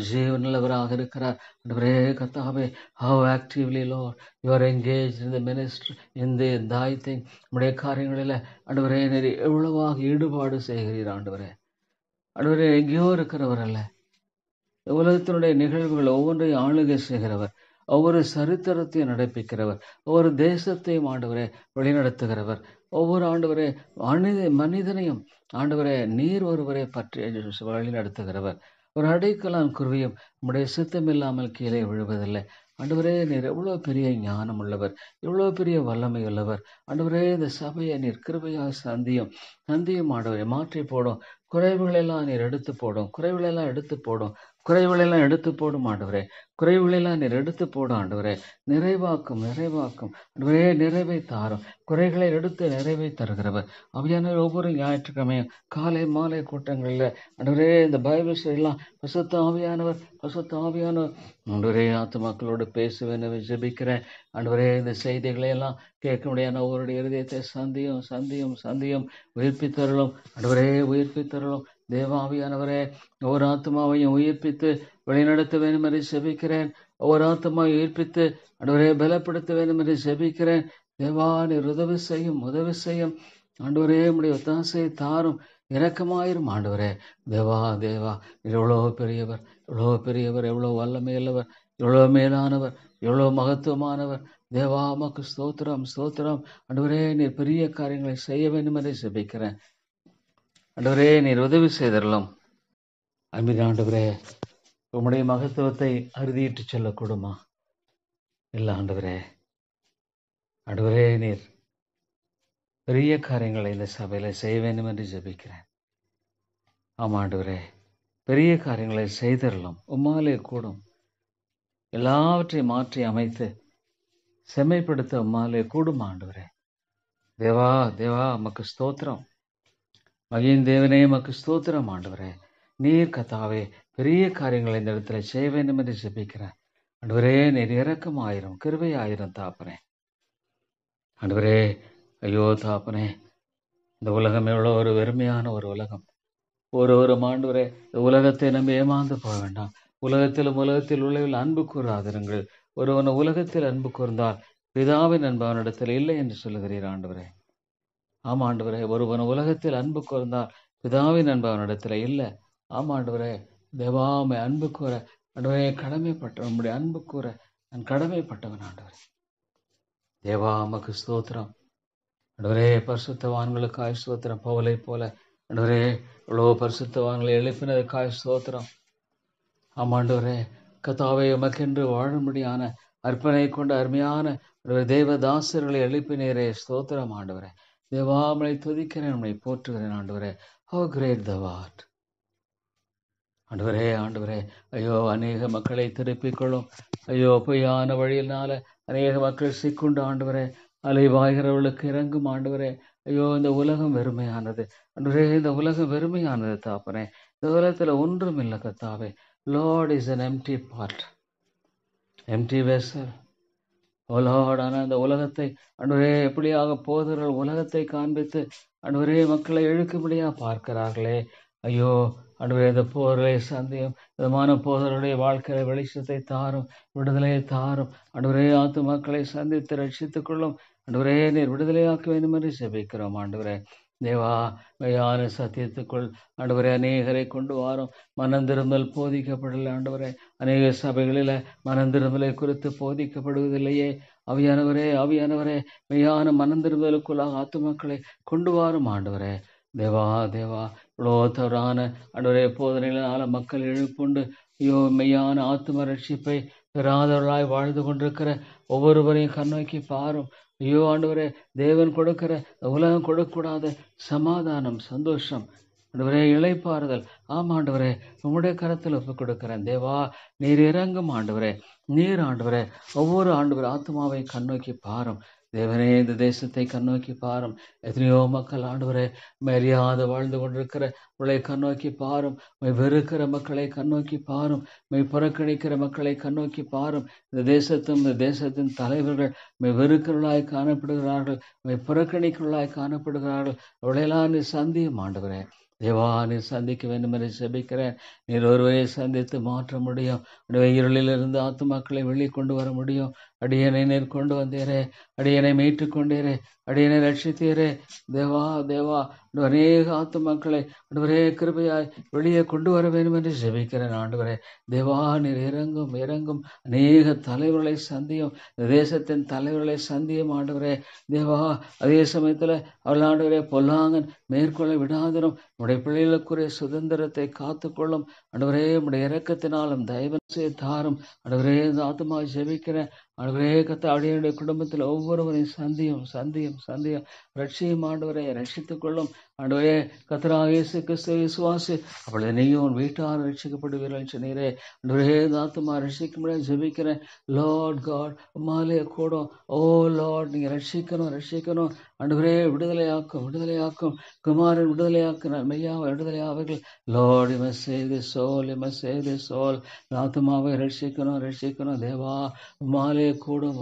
ஜீவனுள்ளவராக இருக்கிறார் ஆண்டவரே. கர்த்தாவே, how actively Lord you are engaged in the ministry, in the thy thing. உம்முடைய காரியங்களில் ஆண்டவரே நீர் எவ்வளவாக ஈடுபாடு செய்கிறீர் ஆண்டவரே. எங்கேயோ இருக்கிறவர் அல்ல. உலகத்தினுடைய நிகழ்வுகள் ஒவ்வொன்றையும் ஆளுகை செய்கிறவர், ஒவ்வொரு சரித்திரத்தையும் நடப்பிக்கிறவர், ஒவ்வொரு தேசத்தையும் ஆண்டவரே வழிநடத்துகிறவர், ஒவ்வொரு ஆண்டவரே மனிதனையும் ஆண்டவரே நீர் ஒருவரை பற்றி வழி நடத்துகிறவர். ஒரு அடைக்கலான் குருவியும் நம்முடைய சித்தம் இல்லாமல் கீழே விழுவதில்லை ஆண்டவரே. நீர் எவ்வளோ பெரிய ஞானம் உள்ளவர், எவ்வளோ பெரிய வல்லமை உள்ளவர் ஆண்டவரே. இந்த சபையை நீர் கிருபையாக சந்தியும் ஆண்டவரை மாற்றி போடும். குறைவுகளெல்லாம் நீர் எடுத்து போடும் ஆண்டவரே. குறைவுகளெல்லாம் நீர் எடுத்து போடும் ஆண்டவரே. நிறைவாக்கும் ஆண்டவரே. நிறைவை தாரும். குறைகளை எடுத்து நிறைவை தருகிறவர் அவையான ஒவ்வொரு ஞாயிற்றுக்கிழமையும் காலை மாலை கூட்டங்களில் ஆண்டவரே இந்த பைபிள் எல்லாம் பசுத்த ஆவியானவர் ஆண்டவரே ஆத்துமாக்களோடு பேசுவேன் ஜெபிக்கிறேன் ஆண்டவரே. இந்த செய்திகளை எல்லாம் கேட்க முடியாத ஒவ்வொருடைய இருதயத்தை சந்தியும் உயிர்ப்பித்தருளும் ஆண்டவரே. உயிர்ப்பித்தருளும் தேவாவியானவரே. ஒவ்வொரு ஆத்மாவையும் உயிர்ப்பித்து வழிநடத்த வேண்டும் என்று ஜெபிக்கிறேன். ஒவ்வொரு ஆத்மாவை உயிர்ப்பித்து ஆண்டவரே பலப்படுத்த வேண்டும் என்று ஜெபிக்கிறேன். தேவா நீர் உதவி செய்யும் ஆண்டவரே. உம்முடைய ஒத்தாசையை தாரும், இரக்கமாயிரும் ஆண்டவரே. தேவா நீர் எவ்வளோ பெரியவர், எவ்வளோ பெரியவர், எவ்வளோ வல்லமையுள்ளவர், எவ்வளோ மேலானவர், எவ்வளோ மகத்துவமானவர். தேவா உமக்கு ஸ்தோத்திரம், ஸ்தோத்திரம். ஆண்டவரே, நீர் பெரிய காரியங்களை செய்ய வேண்டும் என்று ஜெபிக்கிறேன். ஆண்டவரே, நீர் உதவி செய்தரலாம். அன்பின் ஆண்டவரே, உம்முடைய மகத்துவத்தை அறுதியிட்டு சொல்லக்கூடுமா? இல்லை ஆண்டவரே. ஆண்டவரே, நீர் பெரிய காரியங்களை இந்த சபையில செய்ய வேண்டும் என்று ஜெபிக்கிறேன். ஆமா ஆண்டவரே, பெரிய காரியங்களை செய்தரலாம். உம்மாலே கூடும். எல்லாவற்றையும் மாற்றி அமைத்து செம்மைப்படுத்த உம்மாலே கூடும் ஆண்டவரே. தேவா, தேவா உமக்கு ஸ்தோத்திரம். மகியின் தேவனே உமக்கு ஸ்தோத்திரம் ஆண்டவரே. நீர் கத்தாவே பெரிய காரியங்களை இந்த இடத்துல செய்ய வேண்டும் என்று ஜெபிக்கிறேன். ஆண்டவரே, நீர் இரக்கம் ஆயிரம், கிருபை ஆயிரம் தாப்பனே. ஆண்டவரே, ஐயோ தாப்பனே, இந்த உலகம் எவ்வளோ ஒரு வெறுமையான ஒரு உலகம். ஒரு ஆண்டவரே, இந்த உலகத்தை நம்பி ஏமாந்து போக வேண்டாம். உலகத்தில் உள்ள அன்பு கூறாதிருங்கள். ஒருவன் உலகத்தில் அன்பு கூர்ந்தால் பிதாவின் அன்பு அவனிடத்தில் இல்லை என்று சொல்லுகிறீர் ஆண்டவரே. ஆமா ஆண்டவரே, ஒருவன் உலகத்தில் அன்பு கூர்ந்தால் பிதாவின் அன்பு அவனிடத்தில் இல்லை. ஆமா ஆண்டவரே, தேவாமை அன்பு கூற ஆண்டவரே கடமைப்பட்டவன். நம்முடைய அன்பு கூற நான் கடமைப்பட்டவன் ஆண்டவரே. தேவா உமக்கு ஸ்தோத்திரம். ஆண்டவரே, பரிசுத்தவான்களுக்காய் ஸ்தோத்திரம். பவுலை போல ஆண்டவரே, இவ்வளோ பரிசுத்தவான்களை எழுப்பினதுக்காய் ஸ்தோத்திரம். ஆமாண்டவரே, கத்தாவை உமக்கென்று வாழும்படியான அர்ப்பணை கொண்ட அருமையான தேவதாசர்களை எழுப்பினீரே, ஸ்தோத்திரம் ஆண்டவரே. தேவாமலை துதிக்கிறேன், நம்மை போற்றுகிறேன் ஆண்டவரே. How great thou art. ஆண்டவரே, ஆண்டவரே, ஐயோ அநேக மக்களை திருப்பிக் கொள்ளும். ஐயோ பொய்யான வழியினால அநேக மக்கள் சிக்குண்டு ஆண்டவரே. அலைவாய்கிறவர்களுக்கு இறங்கும் ஆண்டவரே. ஐயோ, இந்த உலகம் வெறுமையானது ஆண்டவரே, இந்த உலகம் வெறுமையானது தாப்பனே. இந்த உலகத்துல ஒன்றும் இல்லை கத்தாவே. Lord is an empty pot, empty vessel. O Lord, ஆனால் இந்த உலகத்தை ஆண்டவரே எப்படியாக போதர்கள் உலகத்தை காண்பித்து ஆண்டவரே மக்களை இழுக்கும்படியா பார்க்கிறார்களே. ஐயோ ஆண்டவரே, இந்த போதரை சந்தியும் விதமான போதருடைய வாழ்க்கையில வெளிச்சத்தை தாரும், விடுதலையை தாரும் ஆண்டவரே. ஆத்து மக்களை சந்தித்து ரட்சித்துக் கொள்ளும் ஆண்டவரே. நீர் விடுதலையாக்க வேண்டும் என்று ஜெபிக்கிறோம் ஆண்டவரே. தேவா, மெய்யான சத்தியத்துக்குள் ஆண்டவரே அநேகரை கொண்டு வாரும். மனந்திரும்பல் போதிக்கப்படலை ஆண்டவரே. அநேக சபைகளில் மனந்திரும்பலை குறித்து போதிக்கப்படுவதில்லையே. ஆவியானவரே, ஆவியானவரே, மெய்யான மனந்திரும்பலுக்குள்ளாக ஆத்துமக்களை கொண்டு வாரும் ஆண்டவரே. தேவா, தேவா, இவ்வளோ தவறான ஆண்டவரே போதனைகளால மக்கள் எழுப்புண்டு ஐயோ மெய்யான ஆத்தும ரட்சிப்பை பெறாதவர்களாய் வாழ்ந்து கொண்டிருக்கிற ஒவ்வொருவரையும் கண்ணோக்கி பாரும். ஐயோ ஆண்டவரே, தேவன் கொடுக்கிற உலகம் கொடுக்கக்கூடாத சமாதானம், சந்தோஷம் ஆண்டவரே, இளைப்பாறுதல் ஆமாண்டவரே உங்களுடைய கரத்தில் ஒப்புக் கொடுக்கிறேன். தேவா, நீர் இறங்கும் ஆண்டவரே. நீர் ஆண்டவரே ஒவ்வொரு ஆண்டவர் ஆத்மாவை கண்ணோக்கி பாரும். தேவனே, இந்த தேசத்தை கண்ணோக்கி பாரும். எத்தனையோ மக்கள் ஆண்டவரே மரியாதை வாழ்ந்து கொண்டிருக்கிற உங்களை கண்ணோக்கி பாரும். வெறுக்கிற மக்களை கண்ணோக்கி பாரும். புறக்கணிக்கிற மக்களை கண்ணோக்கி பாரும். இந்த தேசத்தின் தலைவர்கள் வெறுக்கிறவர்களாய் காணப்படுகிறார்கள், புறக்கணிக்கிறவர்களாய் காணப்படுகிறார்கள். அவளையெல்லாம் நீ சந்தியும் ஆண்டவரே. தேவா, நீர் சந்திக்க வேண்டும் என்று ஜெபிக்கிறேன். நீர் ஒருவரை சந்தித்து மாற்ற முடியும். இருளிலிருந்து ஆத்துமாக்களை வெளிக்கொண்டு வர முடியும். அடியனை நீர் கொண்டு வந்தீரே, அடியனை மீட்டு கொண்டீரே, அடியனை ரட்சித்தீரே. தேவா, தேவா, அநேக ஆத்துமாக்களை ஆண்டவரே கிருபையாய் வெளியே கொண்டு வர வேண்டும் என்று ஜெபிக்கிறேன் ஆண்டவரே. தேவா, நீர் இறங்கும் இறங்கும். அநேக தலைவர்களை சந்தியும், இந்த தேசத்தின் தலைவர்களை சந்தியும் ஆண்டவரே. தேவா, அதே சமயத்தில் அவள் ஆண்டவரே பொல்லாங்கன் மேற்கொள்ள விடாதிரும். உடைய பிள்ளைகளுக்குரிய சுதந்திரத்தை காத்துக்கொள்ளும் ஆண்டவரே. உடைய இரக்கத்தினாலும் தயவு தாரும் ஆண்டவரே. இந்த ஆத்மா ஜெபிக்கிறேன் ஆண்டவரே. கத்த அடியனுடைய குடும்பத்தில் ஒவ்வொருவரையும் சந்தியும் சந்தியும் சந்தியும். ரட்சியும் ஆண்டவரை ரட்சித்துக் கொள்ளும் ஆண்டவரே. கத்தராகிய இயேசு கிறிஸ்துவை விசுவாசி, அப்பொழுது நீயும் உன் வீட்டார் ரட்சிக்கப்படுவீர்கள் சொன்னீரே ஆண்டவரே. இந்த ஆத்மா ரட்சிக்கும்படியாக ஜெபிக்கிறேன். லார்ட் காட், உம்மாலே கூடும். ஓ லார்ட், நீங்க ரட்சிக்கணும் ஆண்டவரே. விடுதலையாக்கும் விடுதலையாக்கும். குமாரன் விடுதலையாக்கினார், மெய்யாவை விடுதலையாவர்கள். Lord, you must save the soul, you must save the soul. ஆத்மாவை ரட்சிக்கணும் தேவா. உம்மாலே கூடும்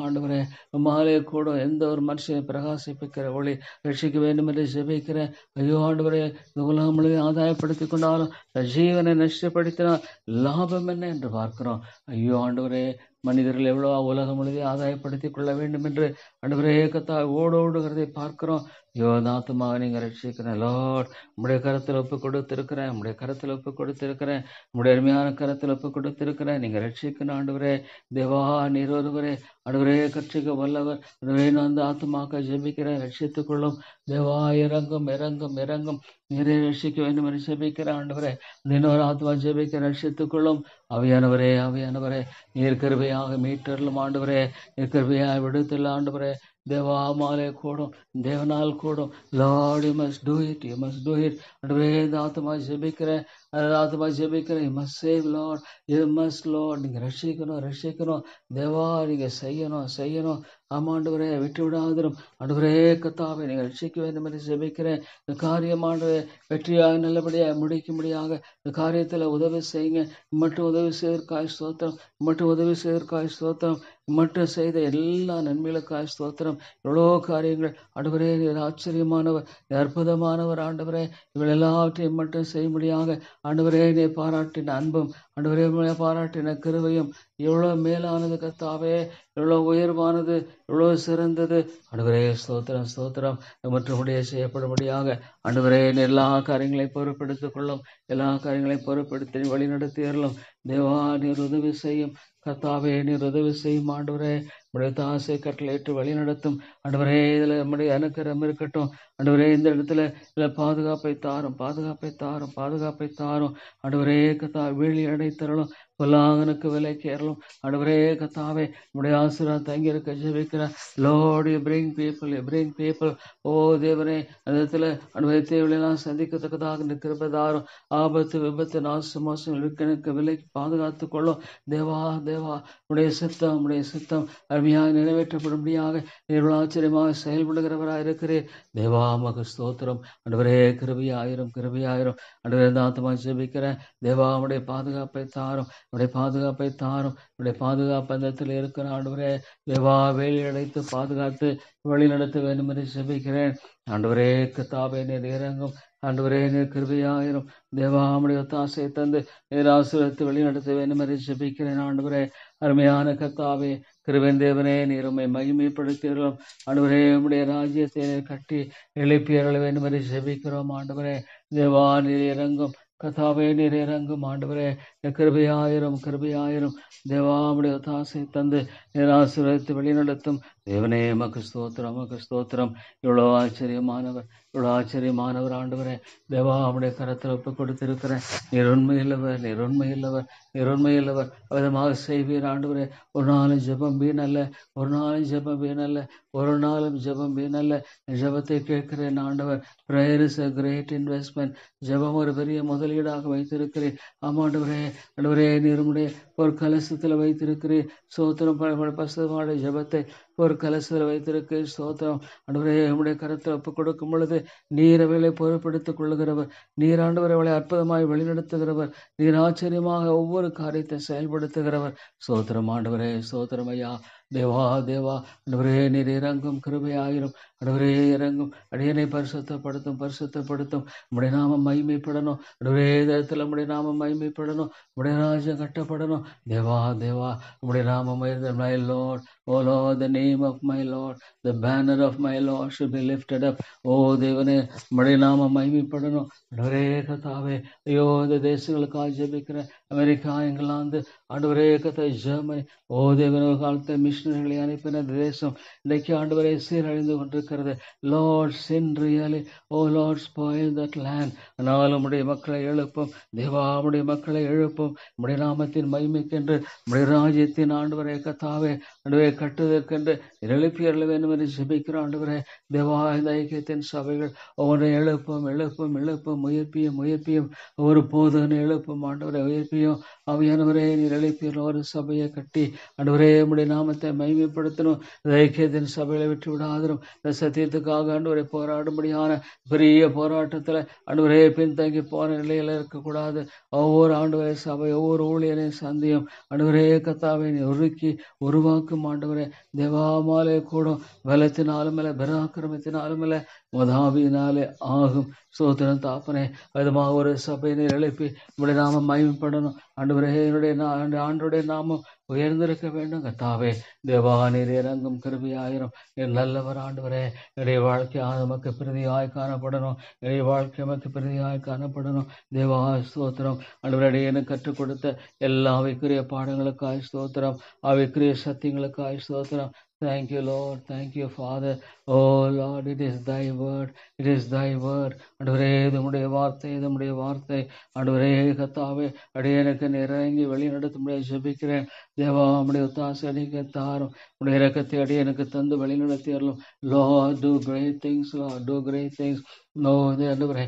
ஆண்டவரே. உம்மாலே கூடும். எந்த ஒரு மனுஷனை பிரகாசிப்பிக்கிற ஒளி ரட்சிக்க வேண்டும் என்று ஜெபிக்கிறேன். ஐயோ ஆண்டவரே, இந்த உலகம் முழுவதும் ஆதாயப்படுத்திக் கொண்டாலும் ஜீவனை நஷ்டப்படுத்தினால் லாபம் என்ன என்று பார்க்கிறோம். ஐயோ ஆண்டவரே, மனிதர்கள் எவ்வளோ உலகம் முழுவதும் ஆதாயப்படுத்திக் கொள்ள வேண்டும் என்று ஆண்டவரே கத்தா ஓடுகிறதை பார்க்கிறோம். யோனாத்மாவை நீங்க ரட்சிக்கிறேன் லார்ட். உம்முடைய கரத்தில் ஒப்பு கொடுத்திருக்கிறேன், உம்முடைய கரத்தில் ஒப்பு கொடுத்திருக்கிறேன், உம்முடைய அருமையான கரத்தில் ஒப்பு கொடுத்திருக்கிறேன். நீங்க ரட்சிக்கணும் ஆண்டவரே. தேவா நீர் ஒருவரே ஆண்டவரே கட்சிக்க வல்லவர். ஆண்டவரே நான் அந்த ஆத்மாக்க ஜெபிக்கிறேன், ரட்சித்துக் கொள்ளும் தேவா. இறங்கும் இறங்கும் இறங்கும். நீரே ரட்சிக்க வேண்டும் என்று ஜெபிக்கிறேன் ஆண்டவரே. இன்னொரு ஆத்மா ஜெபிக்க ரட்சித்துக் கொள்ளும். அவையானவரே அவையானவரே நீர் கிருபையாக மீட்டருளும் ஆண்டவரே. நீர் கிருபையாக விடுதல் ஆண்டவரே. தேவா மாலே கூடும், தேவனால் கூடும். Lord you must do it, you must do it. ஆண்டவரே இந்த ஆத்மா ஜெபிக்கிறேன், அந்த ஆத்மா ஜெபிக்கிறேன். You must save Lord, you must Lord. நீங்க ரட்சிக்கணும் ரட்சிக்கணும் தேவா. நீங்க செய்யணும் செய்யணும். ஆமாண்டவரே விட்டு விடாதிரும் ஆண்டவரே. கத்தாவை நீங்க ரட்சிக்க வேண்டும் என்று ஜெபிக்கிறேன். இந்த காரியமானவரே வெற்றியாக நல்லபடியாக முடிக்கும்படியாக இந்த காரியத்தில் உதவி செய்யுங்க. மட்டும் உதவி செய்தற்காய் ஸ்தோத்திரம், மட்டும் உதவி செய்தற்காய் ஸ்தோத்திரம், மட்டும் செய்த எல்லா நன்மைகளுக்காய் ஸ்தோத்திரம். எவ்வளோ காரியங்கள் ஆண்டவரே. நீர் ஆச்சரியமானவர், அற்புதமானவர் ஆண்டவரே. இவள் எல்லாவற்றையும் மட்டும் செய்யும்படியாக ஆண்டவரே நீ பாராட்டின அன்பும் ஆண்டவரே பாராட்டின கிருபையும் எவ்வளோ மேலானது கர்த்தாவே, எவ்வளோ உயர்வானது, எவ்வளோ சிறந்தது ஆண்டவரே. ஸ்தோத்திரம் ஸ்தோத்திரம். மற்றபடியே செய்யப்படும்படியாக ஆண்டவரே எல்லா காரியங்களையும் பொறுப்பெடுத்துக் கொள்ளும், எல்லா காரியங்களையும் பொறுப்பெடுத்து வழி நடத்தியறலும் தேவா. நீர் உதவி செய்யும் கர்த்தாவே, நீர் உதவி செய்யும் ஆண்டவரே. நம்முடைய தாசை கட்டளையிட்டு வழி நடத்தும் ஆண்டவரே. இதில் நம்முடைய அனுக்கிரம் இருக்கட்டும் ஆண்டவரே. இந்த இடத்துல இதில் பாதுகாப்பை தாரும், பாதுகாப்பை தாரும், பாதுகாப்பை தாரும் ஆண்டவரே. கத்தா வீழி அடைத்தரலும், பொல்லாங்கனுக்கு விலைக்கு ஏறலும் ஆண்டவரே. கத்தாவே நம்முடைய ஆசீர்வாதம் தங்கி இருக்க ஜெபிக்கிறேன். Lord you bring people, you bring people. O தேவனே, அந்த இடத்துல ஆண்டவரே தேவையெல்லாம் சந்திக்கத்தக்கதாக கிருபைதாரும். ஆபத்து விபத்து நாச மோசம் இருக்க விலைக்கு பாதுகாத்துக் கொள்ளும் தேவா. தேவா உடைய சித்தம், உடைய சித்தம் அருமையாக நிறைவேற்றப்படும்படியாக நீர் ஆச்சரியமாக செயல்படுகிறவராக இருக்கிறேன் தேவா. மக ஸ்தோத்திரம் ஆண்டவரே. கிருபையாயிரும் கிருபையாயிரும் ஆண்டவரே. இந்த ஆத்மா ஜெபிக்கிறேன் தேவா. உடைய பாதுகாப்பை தாரும், உடைய பாதுகாப்பை தாரும், உடைய பாதுகாப்பு அந்த இடத்துல இருக்கிற ஆண்டவரே. தேவா வேலி அடைத்து பாதுகாத்து வழி நடத்த வேண்டும் என்று ஜெபிக்கிறேன் ஆண்டவரே. கத்தாவே நீர் இறங்கும் ஆண்டவரே. நீர் கிருபையாயிரும் தேவா. உடைய ஒத்தாசையை தந்து நீர் ஆசீர்வதித்து வழி நடத்த வேண்டும் என்று ஜெபிக்கிறேன் ஆண்டவரே. அருமையான கர்த்தாவே, கிருபையின் தேவனே, நீர் உம்மை மகிமைப்படுத்துகிறோம் ஆண்டவரே. உம்முடைய ராஜ்யத்தை கட்டி எழுப்பியருள வேண்டும் என்று ஜெபிக்கிறோம் ஆண்டவரே. தேவா நீர் இறங்கும் கர்த்தாவே, நீர் இறங்கும் ஆண்டவரே. கிருபையாயிரும் கிருபையாயிரும் தேவா. உம்முடைய ஒத்தாசை தந்து நீர் ஆசீர்வதித்து வழி நடத்தும் தேவனே. மக்கு ஸ்தோத்திரம், மக்கு ஸ்தோத்திரம். இவ்வளோ ஆச்சரியமானவர், இவ்வளோ ஆச்சரியமானவர் ஆண்டவரே. தேவா உம்முடைய கரத்தில் ஒப்பு கொடுத்திருக்கிறேன். நீர் உண்மையுள்ளவர், நீர் உண்மையுள்ளவர், நீர் உண்மையுள்ளவர். விதமாக செய்வீர் ஆண்டவரே. ஒரு நாளும் ஜெபம் வீணல்ல, ஒரு நாளும் ஜெபம் வீணல்ல, ஒரு நாளும் ஜெபம் வீணல்ல. ஜெபத்தை கேட்கிறேன் ஆண்டவர். Prayer is a great investment. ஜெபம் ஒரு பெரிய முதலீடாக வைத்திருக்கிறேன் ஆமாண்டவரே. ஆண்டவரே நீர் உம்முடைய ஒரு கலசத்தில் வைத்திருக்கிறேன். சோத்திரம் பசுமான ஜெபத்தை ஒரு கலசத்தில் வைத்திருக்கிறேன். சோத்திரம் ஆண்டவரே. உம்முடைய கரத்தில் ஒப்பு கொடுக்கும் பொழுது நீர் அவளை பொறுப்படுத்திக் கொள்ளுகிறவர், நீர் ஆண்டவர் அவளை அற்புதமாய் வழிநடத்துகிறவர், நீர் ஆச்சரியமாக ஒவ்வொரு காரியத்தை செயல்படுத்துகிறவர். சோத்திரம் ஆண்டவரே. சோத்திரம் ஐயா. தேவா தேவா ஆண்டவரே நீர் இறங்கும் கிருபையாயிரும் ஆண்டவரே. இறங்கும் அடியனை பரிசுத்தப்படுத்தும், பரிசுத்தப்படுத்தும். உம்முடைய நாமம் மகிமைப்படணும் ஆண்டவரே. இடத்துல உம்முடைய நாமம் மகிமைப்படணும், உம்முடைய ராஜ்யம் கட்டப்படணும் தேவா. தேவா உம்முடைய நாமம் my Lord, oh Lord, the name of my Lord, the banner of my Lord should be lifted up. ஓ தேவனே உம்முடைய நாமம் மகிமைப்படணும் ஆண்டவரே. கர்த்தாவே ஐயோ இந்த தேசங்களுக்காக ஜெபிக்கிறேன். அமெரிக்கா, இங்கிலாந்து ஆண்டவரே, கர்த்தா ஜெர்மனி. ஓ தேவனே ஒரு காலத்தை மிஷினரிகளை அனுப்பின தேசம் இன்றைக்கு ஆண்டவரே சீரழிந்து கொண்டிருக்கிறது. Lord sin really, oh Lord spoil that land. ஆனாலும் உம்முடைய மக்களை எழுப்பும் தேவா, உம்முடைய மக்களை எழுப்பும் உம்முடைய நாமத்தின் மகிமைக்கென்று, உம்முடைய ராஜ்யத்தின் ஆண்டவரே கர்த்தாவே ஆண்டவரே கட்டுவதற்கென்று எழுப்பியருள வேண்டும் என்று ஜெபிக்கிறோம் ஆண்டவரே. தேவா இந்த ஐக்கியத்தின் சபைகள் ஒவ்வொன்றை எழுப்பும் எழுப்பும் எழுப்பும், உயர்ப்பியும் உயர்ப்பியும். ஒரு போதனை எழுப்பும் ஆண்டவரை, உயர்ப்பியும் ஆவியானவரே. நீர் எழுப்பிய ஒரு சபையை கட்டி ஆண்டவரே உம்முடைய நாமத்தை மகிமைப்படுத்தணும். ஐக்கியத்தின் சபைகளை விட்டு விடாதரும். இந்த சத்தியத்துக்காக ஆண்டவரை போராடும்படியான பெரிய போராட்டத்தில் ஆண்டவரே பின்தங்கி போன நிலையில இருக்கக்கூடாது. ஒவ்வொரு ஆண்டவரை சபை, ஒவ்வொரு ஊழியரையும் சந்தியும் ஆண்டவரே கர்த்தாவை உருக்கி உருவாக்கும் ஆண்டவரே. தேவாமாலே கூடும், பலத்தினாலும் இல்லை, பராக்கிரமத்தினாலும் இல்லை, உதாவியினாலே ஆகும். சோதனம் தாப்பனே விதமாக ஒரு சபையினை எழுப்பி உடைய நாமம் மகிமைப்படணும் ஆண்டவரே. என்னுடைய ஆண்டோடைய நாமம் உயர்ந்திருக்க வேண்டும் கத்தாவே. தேவா நீர் இறங்கும் கிருபையாயிரும். நீர் நல்லவர் ஆண்டவரே. என்னுடைய வாழ்க்கை நமக்கு பிரதியாய் காணப்படணும். என்னுடைய வாழ்க்கை நமக்கு பிரதியாய் காணப்படணும். தேவா ஸ்தோத்திரம். ஆண்டவரே எனக்கு கற்றுக் கொடுத்த எல்லா ஆவிக்குரிய பாடங்களுக்காய் ஸ்தோத்திரம். ஆவிக்குரிய சத்தியங்களுக்காய் ஸ்தோத்திரம். Thank you, Lord. Thank you, Father. Oh, Lord, it is thy word. It is thy word. ஆண்டவரே இதனுடைய வார்த்தை, இதனுடைய வார்த்தை. ஆண்டவரே கத்தாவே, அடியேனுக்கு இறங்கி வழி நடத்தும்படியாக ஜெபிக்கிறேன். தேவா உம்முடைய ஒத்தாசை அடிக்க தாரும். உடைய இரக்கத்தை அடியேனுக்கு தந்து வழி நடத்தி அருளும். Lord, do great things, Lord, do great things. ஆண்டவரே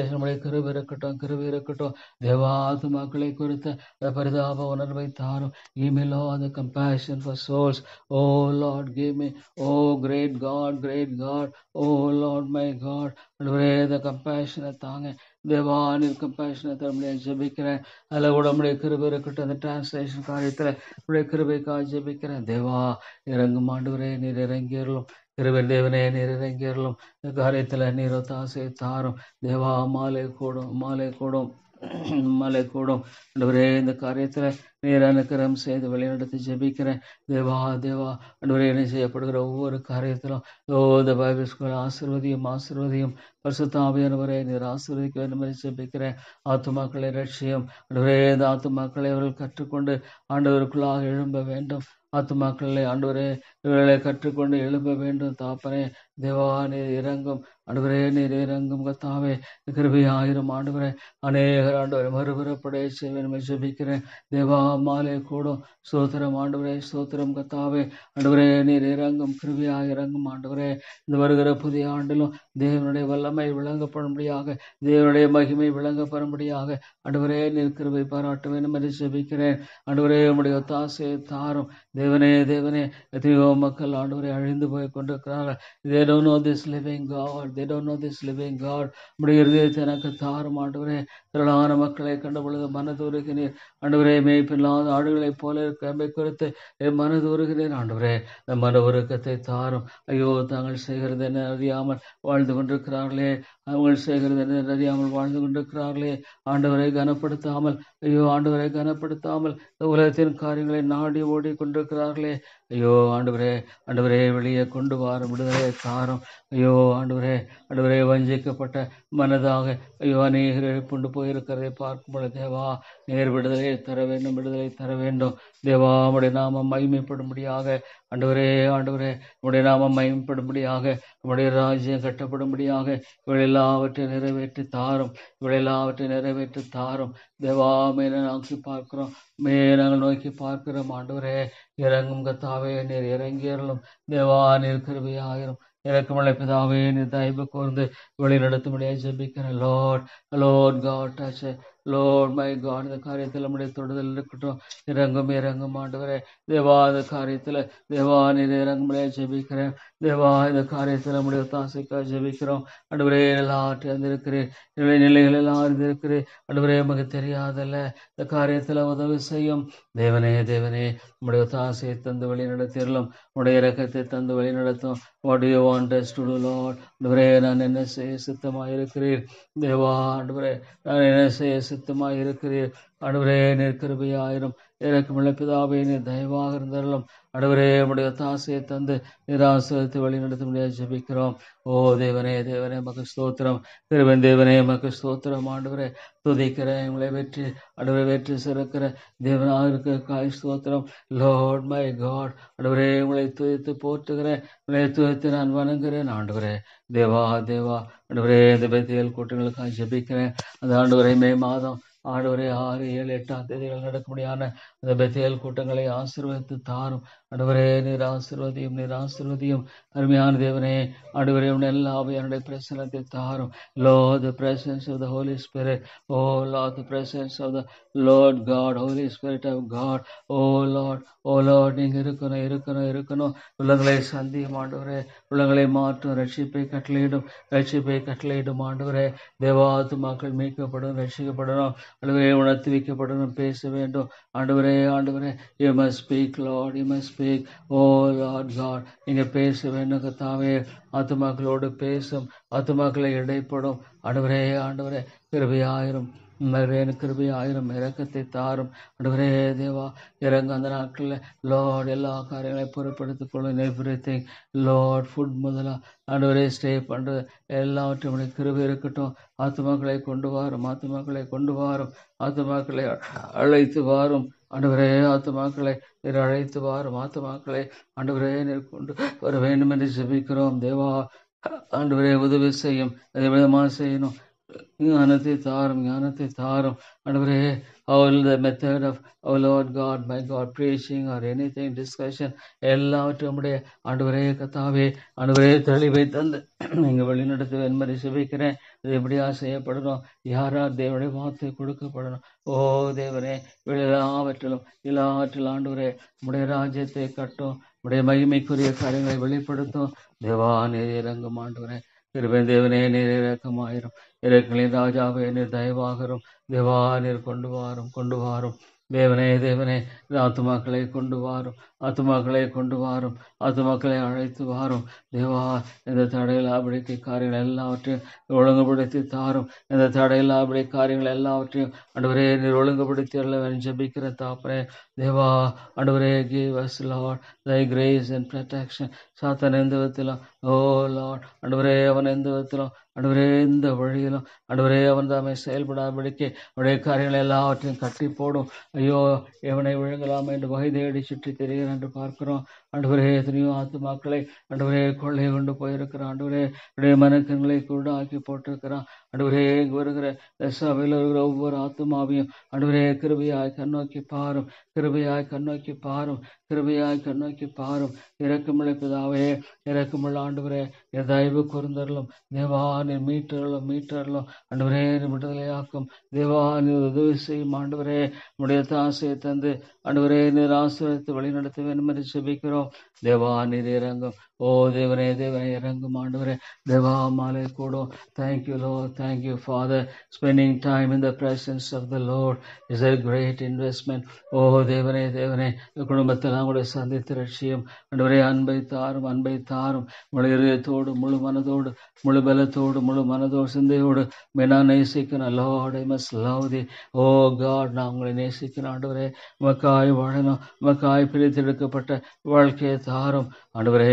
நம்முடைய கிருபை இருக்கட்டும், கிருபை இருக்கட்டும். தேவா ஆத்துமாக்களை குறித்த பரிதாப உணர்வை தாரும். Give me, Lord, the compassion for souls. Oh Lord, give me, oh great God, great God, oh Lord my God. ஆண்டவரே the compassion தாங்க. தேவா நீர் கம்பேஷனை தரமுடிய ஜெபிக்கிறேன். அதில் கூட நம்முடைய கிருபை இருக்கட்டும். அந்த டிரான்ஸ்லேஷன் காரியத்தில் நம்முடைய கிருபைக்காக ஜெபிக்கிறேன். தேவா இறங்கும் ஆண்டவரே, நீர் இறங்கியறலும். கிருபை தேவனே நீர் இறங்கியறலும். இந்த காரியத்தில் நீர் ஒத்தாசை தாரும். தேவா மாலை கூடும், மாலை கூடும், மலை கூடும். ஆண்டவரே இந்த காரியத்தில் நீர் அனுக்கிரகம் செய்து வழிநடத்தி ஜெபிக்கிறேன். தேவா தேவா ஆண்டவரே என்ன செய்யப்படுகிற ஒவ்வொரு காரியத்திலும் இந்த பைபிள் ஸ்கூல் ஆசீர்வதியும், ஆசீர்வதியும். பரிசுத்த ஆவியானவரே நீர் ஆசீர்வதிக்க வேண்டும் என்று ஜெபிக்கிறேன். ஆத்துமாக்களை ரட்சியும். ஆண்டவரே இந்த ஆத்துமாக்களை அவர்கள் கற்றுக்கொண்டு ஆண்டவருக்குள்ளாக எழும்ப வேண்டும். ஆத்துமாக்களை ஆண்டவரே இவர்களை கற்றுக்கொண்டு எழும்ப வேண்டும். தாப்பனே தேவா நீர் இறங்கும். ஆண்டவரே நீர் இறங்கும் கத்தாவே. கிருபையாயிரம் ஆண்டவரே. அநேகர் ஆண்டவரை மறுபுறப்படைய செய்வேன் ஜெபிக்கிறேன். தேவா மாலை கூடும். ஸ்தோத்திரம் ஆண்டவரே, ஸ்தோத்திரம் கத்தாவே. ஆண்டவரே நீர் இறங்கும், கிருபையாக இறங்கும் ஆண்டவரே. இந்த வருகிற புதிய ஆண்டிலும் தேவனுடைய வல்லமை விளங்கப்படும்படியாக, தேவனுடைய மகிமை விளங்கப்படும்படியாக ஆண்டவரே நீர் கிருபை பாராட்ட வேண்டும் என்று ஜெபிக்கிறேன். ஆண்டவரே உம்முடைய ஒத்தாசையை தாரும். தேவனே தேவனே எத்தனையோ மக்கள் ஆண்டவரை அழிந்து போய் கொண்டிருக்கிறார்கள். They don't know this living God. They don't know this living God. உம்முடைய இருதயத்தை எனக்கு தாரும் ஆண்டவரே. திரளான மக்களை கண்ட பொழுது மனதுருகினீர். ஆண்டவரே மேய்ப்பில்லாத ஆடுகளைப் போல இருக்க குறித்து மனதுருகிறேன் ஆண்டவரே. இந்த மன உருக்கத்தை தாரும். ஐயோ தாங்கள் செய்கிறது என்ன அறியாமல் வாழ்ந்து கொண்டிருக்கிறார்களே. அவங்கள் செய்கிறது என்ன அறியாமல் வாழ்ந்து கொண்டிருக்கிறார்களே. ஆண்டவரை கனப்படுத்தாமல், ஐயோ ஆண்டவரை கனப்படுத்தாமல் இந்த உலகத்தின் காரியங்களை நாடி ஓடி கொண்டிருக்கிறார்களே. ஐயோ ஆண்டவரே, ஆண்டவரே வெளியே கொண்டு வர விடுதலை தாரும். ஐயோ ஆண்டவரே, ஆண்டவரே வஞ்சிக்கப்பட்ட மனதாக ஐயோ அநேகர் கொண்டு போயிருக்கிறதை பார்க்கும் பொழுது தேவா நேர் விடுதலை தர வேண்டும், விடுதலை தர வேண்டும். தேவா உம்முடைய நாமம் மகிமைப்படும்படியாக ஆண்டவரே, ஆண்டவரே உம்முடைய நாமம் மகிமைப்படும்படியாக, உம்முடைய ராஜ்யம் கட்டப்படும்படியாக இவள் எல்லாவற்றையும் நிறைவேற்றி தாரும். இவள் எல்லாவற்றையும் நிறைவேற்றி தாரும். தேவா மேல நோக்கி பார்க்கிறோம், நாங்கள் நோக்கி பார்க்கிறோம். ஆண்டவரே இறங்கும் கத்தாவே நீர் இறங்கியறலும். தேவா நீர் கிருபையாயிரும். இறக்கமுள்ள பிதாவே நீர் தயவு கூர்ந்து வழி நடத்தும்படியாக ஜெபிக்கிறேன். Lord God touch Lord my God. இந்த காரியத்தில் நம்முடைய தொடுதல் இருக்கட்டும். இறங்கும் இறங்கும் ஆண்டவரே. தேவா இந்த காரியத்தில் தேவா நீர் இறங்கும்படியாக ஜெபிக்கிறேன். தேவா இந்த காரியத்தில் நம்முடைய தாசைக்காக ஜெபிக்கிறோம். ஆண்டவரே எல்லாவற்றையும் அறிந்திருக்கிறேன். என்னுடைய நிலைகள் எல்லாம் அறிந்திருக்கிறேன். ஆண்டவரே நமக்கு தெரியாதல்ல. இந்த காரியத்தில் உதவி செய்யும். தேவனே தேவனே உம்முடைய தாசையை தந்து வழி நடத்திடலாம். உடைய இரக்கத்தை தந்து வழி நடத்தும். What do you want us to do, Lord? ஆண்டவரே நான் என்ன செய்ய சித்தமாக இருக்கிறீர். தேவா ஆண்டவரே நான் என்ன செய்ய சித்தமாக இருக்கிறீர். ஆண்டவரே நீர் கிருபையாயிரும். இறக்கமுள்ள பிதாவே நீர் தயவாக இருந்தரலும். ஆண்டவரே உம்முடைய தாசையை தந்து நிராசரித்து வழி நடத்த முடியாது ஜெபிக்கிறோம். ஓ தேவனே தேவனே மக்கு ஸ்தோத்திரம். திருவன் தேவனே மக்கு ஸ்தோத்திரம். ஆண்டவரே துதிக்கிறேன். உங்களை வெற்றி ஆண்டவரை வெற்றி சிறக்கிற தேவனாக இருக்க காய் ஸ்தோத்திரம். Lord my God. ஆண்டவரே உங்களை துதித்து போற்றுகிறேன். உங்களை துதித்து நான் வணங்குகிறேன். ஆண்டவரே தேவா தேவா ஆண்டவரே இந்த பெத்தியல் கூட்டங்களுக்காக ஜெபிக்கிறேன். அந்த ஆண்டவரை மே மாதம் ஆண்டவரே 6, 7, 8 தேதிகள் நடக்கும்படியான அந்த பெத்தியல் கூட்டங்களை ஆசீர்வதித்து தாரும். ஆண்டவரே நீர் ஆசீர்வதியும், நீர் ஆசீர்வதியும். அருமையான தேவனே ஆண்டவரே உடைய எல்லா ஆவியானுடைய பிரசன்னத்தை தாரும். Lord, the presence of the Holy Spirit. Oh Lord, the presence of the Lord God, Holy Spirit of God. Oh Lord, oh Lord, நீங்க இருக்கணும் இருக்கணும் இருக்கணும். உள்ளங்களை சந்தியும் ஆண்டவரே. உள்ளங்களை மாற்றும். ரட்சிப்பை கட்டளையிடும், ரட்சிப்பை கட்டளையிடும் ஆண்டவரே. தேவாத்து மக்கள் மீட்கப்படும், ரட்சிக்கப்படணும். ஆண்டவரே உணர்த்தி வைக்கப்படணும். பேச வேண்டும் ஆண்டவரே. ஆண்டவரே you must speak Lord, you must speak. Oh Lord God, நீங்க பேச வேண்டும் கர்த்தாவே. ஆத்துமாக்களோடு பேசும், ஆத்துமாக்களை இடைப்படும் ஆண்டவரே. ஆண்டவரே கிருபையாயிரும். கிருபை ஆயிரம் இறக்கத்தை தாரும் ஆண்டவரே தேவா. இறங்க அந்த நாட்களில் லார்ட் எல்லா காரியங்களையும் பொறுப்படுத்திக் கொள்ளும். எவ்ரிதிங் லார்ட், ஃபுட் முதலா ஆண்டவரே ஸ்டே பண்ணுறது எல்லாவற்றையும் கிருபை இருக்கட்டும். ஆத்துமாக்களை கொண்டு வாரும், ஆத்துமாக்களை கொண்டு வாரும், ஆத்துமாக்களை அழைத்து வாரும் ஆண்டவரே. ஆத்துமாக்களை நீர் அழைத்து வாரும், ஆத்துமாக்களை ஆண்டவரே நீர் கொண்டு வர வேண்டும் என்று ஜெபிக்கிறோம் தேவா. ஆண்டவரே உதவி செய்யும், அதை விதமாக செய்யணும். ஞானத்தை தாரும், ஞானத்தை தாரும் ஆண்டவரே. All the method of our Lord God, my God, preaching or anything, discussion, எல்லாவற்றும் உடைய ஆண்டவரே கத்தாவே ஆண்டவரே தெளிவை தந்து நீங்கள் வழிநடத்துவேன் என்பதை செபிக்கிறேன். இது எப்படியா செய்யப்படணும், யாரார் தேவனுடைய வார்த்தை கொடுக்கப்படணும். ஓ தேவனே, எல்லாவற்றிலும் ஆண்டவரே உடைய ராஜ்யத்தை கட்டும், உடைய மகிமைக்குரிய காரியங்களை வெளிப்படுத்தும் தேவா. நீர் இறங்கும் ஆண்டவரே. கிருபை தேவனே, நீர் இரக்கமாயிரும். இறக்கங்களின் ராஜாவே, நீர் தயவாகரும் தேவா. நீர் கொண்டு வாரும் தேவனே. ஆத்துமாக்களை கொண்டு வாரும், ஆத்துமாக்களை கொண்டு வாரும், ஆத்துமாக்களை அழைத்து வாரும் தேவா. இந்த தடையில்லாபடிக்கு காரியங்கள் எல்லாவற்றையும் ஒழுங்குபடுத்தி தாரும். இந்த தடையில்லாபடி காரியங்கள் எல்லாவற்றையும் ஆண்டவரே நீர் ஒழுங்குபடுத்தி எல்லாம் ஜெபிக்கிற தாப்பரே தேவா. ஆண்டவரே, give us Lord thy grace and protection. சாத்தான் எந்த விதத்திலும் லார்ட் ஆண்டவரே, அவன் எந்த விதத்திலும் ஆண்டவரே இந்த வழியிலும் ஆண்டவரே அவன் தாமே செயல்படாதபடிக்கு அவருடைய காரியங்களை எல்லாவற்றையும் கட்டி போடும். ஐயோ, எவனை விழுங்கலாம் என்று வகை தேடி சுற்றி தெரிகிறேன் என்று பார்க்கிறோம் ஆண்டவரே. எத்தனையோ ஆத்துமாக்களை ஆண்டவரே கொள்ளை கொண்டு போயிருக்கிறான் ஆண்டவரே. அவருடைய மனக்கங்களை கூட ஆக்கி போட்டிருக்கிறான் ஆண்டவரே. இங்கு வருகிற சபையில் வருகிற ஒவ்வொரு ஆத்துமாவையும் ஆண்டவரே கிருபையாய் கண்ணோக்கி பாரும், கிருபையாய் கண்ணோக்கி பாரும், கிருபையாய் கண்ணோக்கி பாரும். இறக்கமுள்ள பிதாவே, இறக்கமுள்ள ஆண்டவரே, என் தயவு கூர்ந்தரலும் தேவா. நீர் மீட்டரலும் ஆண்டவரே. நீர் விடுதலையாக்கும் தேவா. நீர் உதவி செய்யும் ஆண்டவரே. உடைய தாசையை தந்து ஆண்டவரே நீர் ஆசீர்வதித்து வழி நடத்த வேண்டும் என்று ஜெபிக்கிறோம் தேவா. நீர் இறங்கும். ஓ தேவனே இறங்கும் ஆண்டவரே. தேவா மாலை கூடும். Thank you Lord, thank you Father. Spending time in the presence of the Lord is a great investment. ஓ தேவனே குடும்பத்தெல்லாம் கூட சந்தித்து ரட்சியும் ஆண்டவரே. அன்பை தாரும் முழு இதயத்தோடு, முழு மனதோடு, முழு பலத்தோடு, முழு மனதோடு, சிந்தையோடு நான் நேசிக்கணும். Lord, I must love thee. O God, நான் உங்களை நேசிக்கணும் ஆண்டவரே. உமக்காய் வாழணும், உமக்காய் பிரித்தெடுக்கப்பட்ட வாழ்க்கையை தாரும் ஆண்டவரே.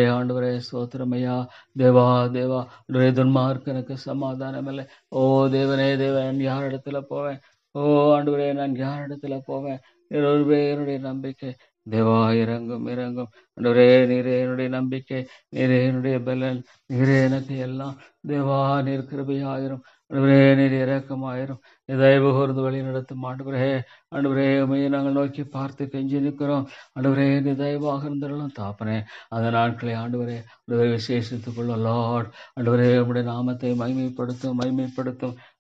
ஸ்தோத்திரமையா தேவா. ஆண்டவரே, துன்மார்க்கனுக்கு சமாதானம் இல்லை. ஓ தேவனே, யார் இடத்துல போவேன்? ஓ ஆண்டவரே, நான் யார் இடத்துல போவேன்? என்னுடைய நம்பிக்கை தேவா. இறங்கும் ஆண்டவரே. நீரே என்னுடைய நம்பிக்கை, நீரே என்னுடைய பலன், நீரே எனக்கு எல்லாம் தேவா. நீர் கிருபையாயிரும் ஆண்டவரே. நீர் இரக்கமாயிரும். தயவு கூர்ந்து வழி நடத்தும் ஆண்டவரே. உமையை நாங்கள் நோக்கி பார்த்து கெஞ்சி நிற்கிறோம் ஆண்டவரே. நீ தயவாக இருந்தரலாம் தாப்பனே. அந்த நாட்களை ஆண்டவரே விசேஷித்துக் கொள்ளும் லார்ட். ஆண்டவரே, உடைய நாமத்தை மைமைப்படுத்தும்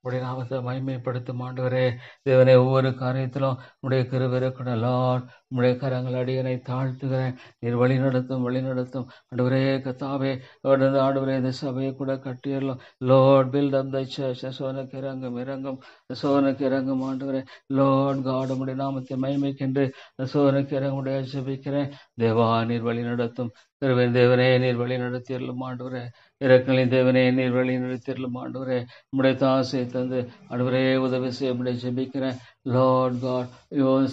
உடைய நாமத்தை மைமைப்படுத்தும் ஆண்டவரே. தேவனே, ஒவ்வொரு காரியத்திலும் உடைய கிருபை இருக்கணும் லார்ட். உடைய கரங்கள் அடியனை தாழ்த்துகிறேன். நீர் வழி நடத்தும் ஆண்டவரே கத்தாவே. ஆண்டவரே, இந்த சபையை கூட கட்டிடலாம் லார்ட். பில்ட் அப் தை சர்ச். சோனுக்கு இறங்கும் ஆண்டவரே. லார்ட் காட், உடைய நாமத்தை மைமைக்கென்று சோனுக்கு இறங்க ஜெபிக்கிறேன் தேவா. நீர் வழி நடத்தும் தேவனே. நீர் வழி நடத்தியறலும் ஆண்டவரே. இறக்கங்களின் தேவனே, நீர் வழி நடத்தியறலும் ஆண்டவரே. உடைய தாசை தந்து ஆண்டவரே உதவி செய்ய ஜெபிக்கிறேன் லார்ட் காட்.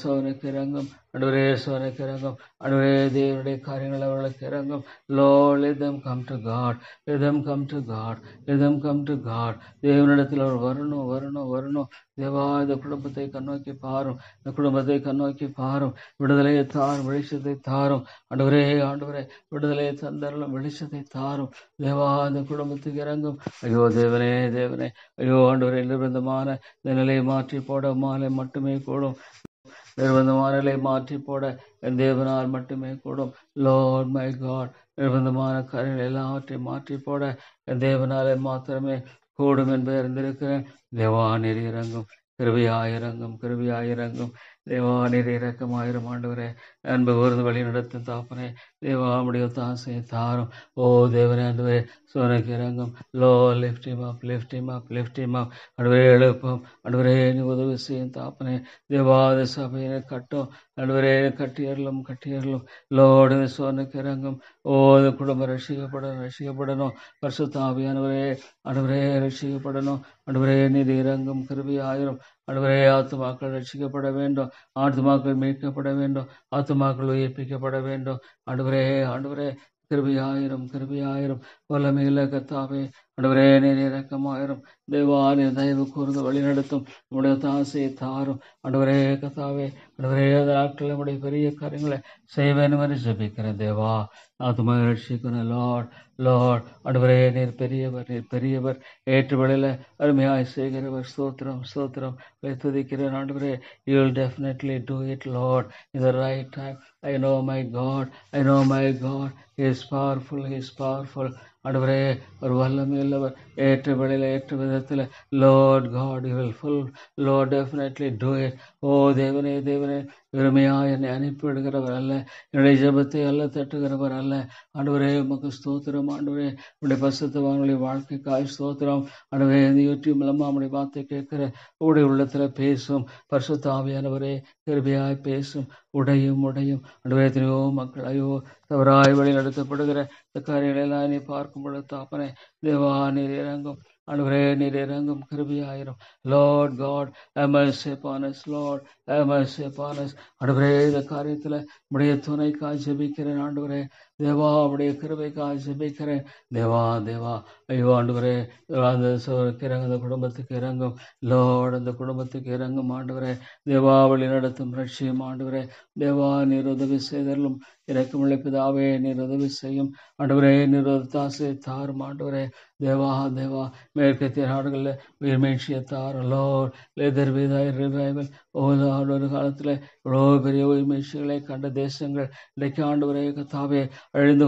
சோனுக்கு இறங்கும் ஆண்டவரே. தேவனுடைய காரியங்கள் அவர்களுக்கு இறங்கும் Lord. let them come to God. தேவனிடத்தில் அவர் வரணும் தேவா. இந்த குடும்பத்தை கண்ணோக்கி பாரும். விடுதலையை தாரும், வெளிச்சத்தை தாரும் ஆண்டவரே. விடுதலையை தந்தரலும், வெளிச்சத்தை தாரும் தேவா. இந்த குடும்பத்துக்கு இறங்கும். ஐயோ தேவனே. ஐயோ ஆண்டவரே, நிர்பந்தமான இந்த நிலையை மாற்றி போட மாலை மட்டுமே கூடும். நிர்பந்தமான நிலை மாற்றி போட என் தேவனால் மட்டுமே கூடும் லார்ட் மை காட். நிர்பந்தமான காரியங்கள் எல்லாவற்றையும் மாற்றி போட என் தேவனாலே மாத்திரமே கூடும் என்பதை அறிந்திருக்கிறேன் தேவா. நீர் இறங்கும். கிருபையாயிரங்கும் தேவா. நீர் இரக்கமாயிரம் ஆண்டவரே. அன்பு கூர்ந்து வழி நடத்தும் தாப்பனே தேவா. உடைய தாசையை தாரும். ஓ தேவனே, ஆண்டவரே சோனுக்கு இறங்கும் லோ. லிஃப்ட் ஹிம் அப் ஆண்டவரே. எழுப்பும் ஆண்டவரே. நீ உதவி செய்யும் தாப்பனே தேவா. சபையை கட்டும் ஆண்டவரே. கட்டியறலும் லோடு. சோனுக்கு இறங்கும். ஓ குடும்பம் ரட்சிக்கப்படணும் பரிசுத்த ஆவியானவரே. ஆண்டவரே ரட்சிக்கப்படணும் ஆண்டவரே. நீர் இறங்கும். கிருபையாயிரும் ஆண்டவரே ஆத்துமாக்கள் ரட்சிக்கப்பட வேண்டும், ஆத்துமாக்கள் மீட்கப்பட வேண்டும், ஆத்துமாக்கள் உயிர்ப்பிக்கப்பட வேண்டும். ஆண்டவரே ஆண்டவரே கிருபையாயிரும் கிருபையாயிரும் வல்லமையில கத்தாவே ஆண்டவரே நீர் இரக்கமாயிரும். தேவா நீர் தயவு கூர்ந்து வழி நடத்தும். நம்முடைய தாசையை தாரும் ஆண்டவரே கத்தாவே. ஆண்டவரே அந்த நாட்களில் நம்முடைய பெரிய காரியங்களை செய்வேன் என்று ஜெபிக்கிறேன் தேவா. ஆத்துமா ரட்சிக்கணும் லார்ட் லார்ட். ஆண்டவரே நீர் பெரியவர், நீர் பெரியவர். ஏற்று வேளையில அருமையாய் செய்கிறவர். ஸ்தோத்திரம் ஸ்தோத்திரம் துதிக்கிறேன் ஆண்டவரே. You will definitely do it Lord in the right time. I know my God, I know my God. He is powerful, He is powerful. ஆண்டவரே ஒரு வல்லமையுள்ளவர். ஏற்ற வேளையில ஏற்ற விதத்தில் Lord God you will full Lord definitely do it. ஓ தேவனே தேவனே வெறுமையாக என்னை அனுப்பிவிடுகிறவர் அல்ல, என்னுடைய ஜெபத்தை அல்ல தட்டுகிறவர் அல்ல. ஆண்டவரே உமக்கு ஸ்தோத்திரம் ஆண்டவரே. உடைய பரிசுத்தவான்களுடைய வாழ்க்கைக்காய் ஸ்தோத்திரம் ஆண்டவரே. இந்த யூடியூப் மூலமா நம்முடைய வார்த்தை கேட்கிற உடைய உள்ளத்துல பேசும் பரிசுத்த ஆவியானவரே, கிருபையாய் பேசும். உடையும் உடையும் ஆண்டவரே. எத்தனையோ மக்கள் ஐயோ தவறாய் வழி நடத்தப்படுகிற இந்த காரியங்களை எல்லாம் நீ பார்க்கும் பொழுது தாப்பனே தேவா நீர் இறங்கும் ஆண்டவரே, நீர் இறங்கும் கிருபையாயிரும். Lord God have mercy upon us Lord, have mercy upon us. ஆண்டவரே இந்த காரியத்துல உடைய துணைக்காய் ஜெபிக்கிறேன் ஆண்டவரே. தேவா உடைய கிருபைக்காய் ஜெபிக்கிறேன் தேவா தேவா. ஐயோ ஆண்டவரே அந்த சோருக்கு இறங்கும், அந்த குடும்பத்துக்கு இறங்கும் லார்ட், அந்த குடும்பத்துக்கு இறங்கும் ஆண்டவரே. தேவா வழி நடத்தும் ரட்சியும் ஆண்டவரே. தேவா நீர் உதவி செய்தலும் இறக்கமுள்ள பிதாவே நீர் உதவி செய்யும் ஆண்டவரே. நீர் தாசை தாரும் ஆண்டவரே. தேவா தேவா மேற்கத்திய நாடுகளில் உயிர் மீழ்ச்சியை தாரும் லார்ட். லெதர் விதாய் ரிவைவல் ஓ லார்ட். ஒரு காலத்தில் இவ்வளோ பெரிய உயிர் மீழ்ச்சிகளை கண்ட தேசங்கள் இன்றைக்கு ஆண்டவரே கத்தாவே அழிந்து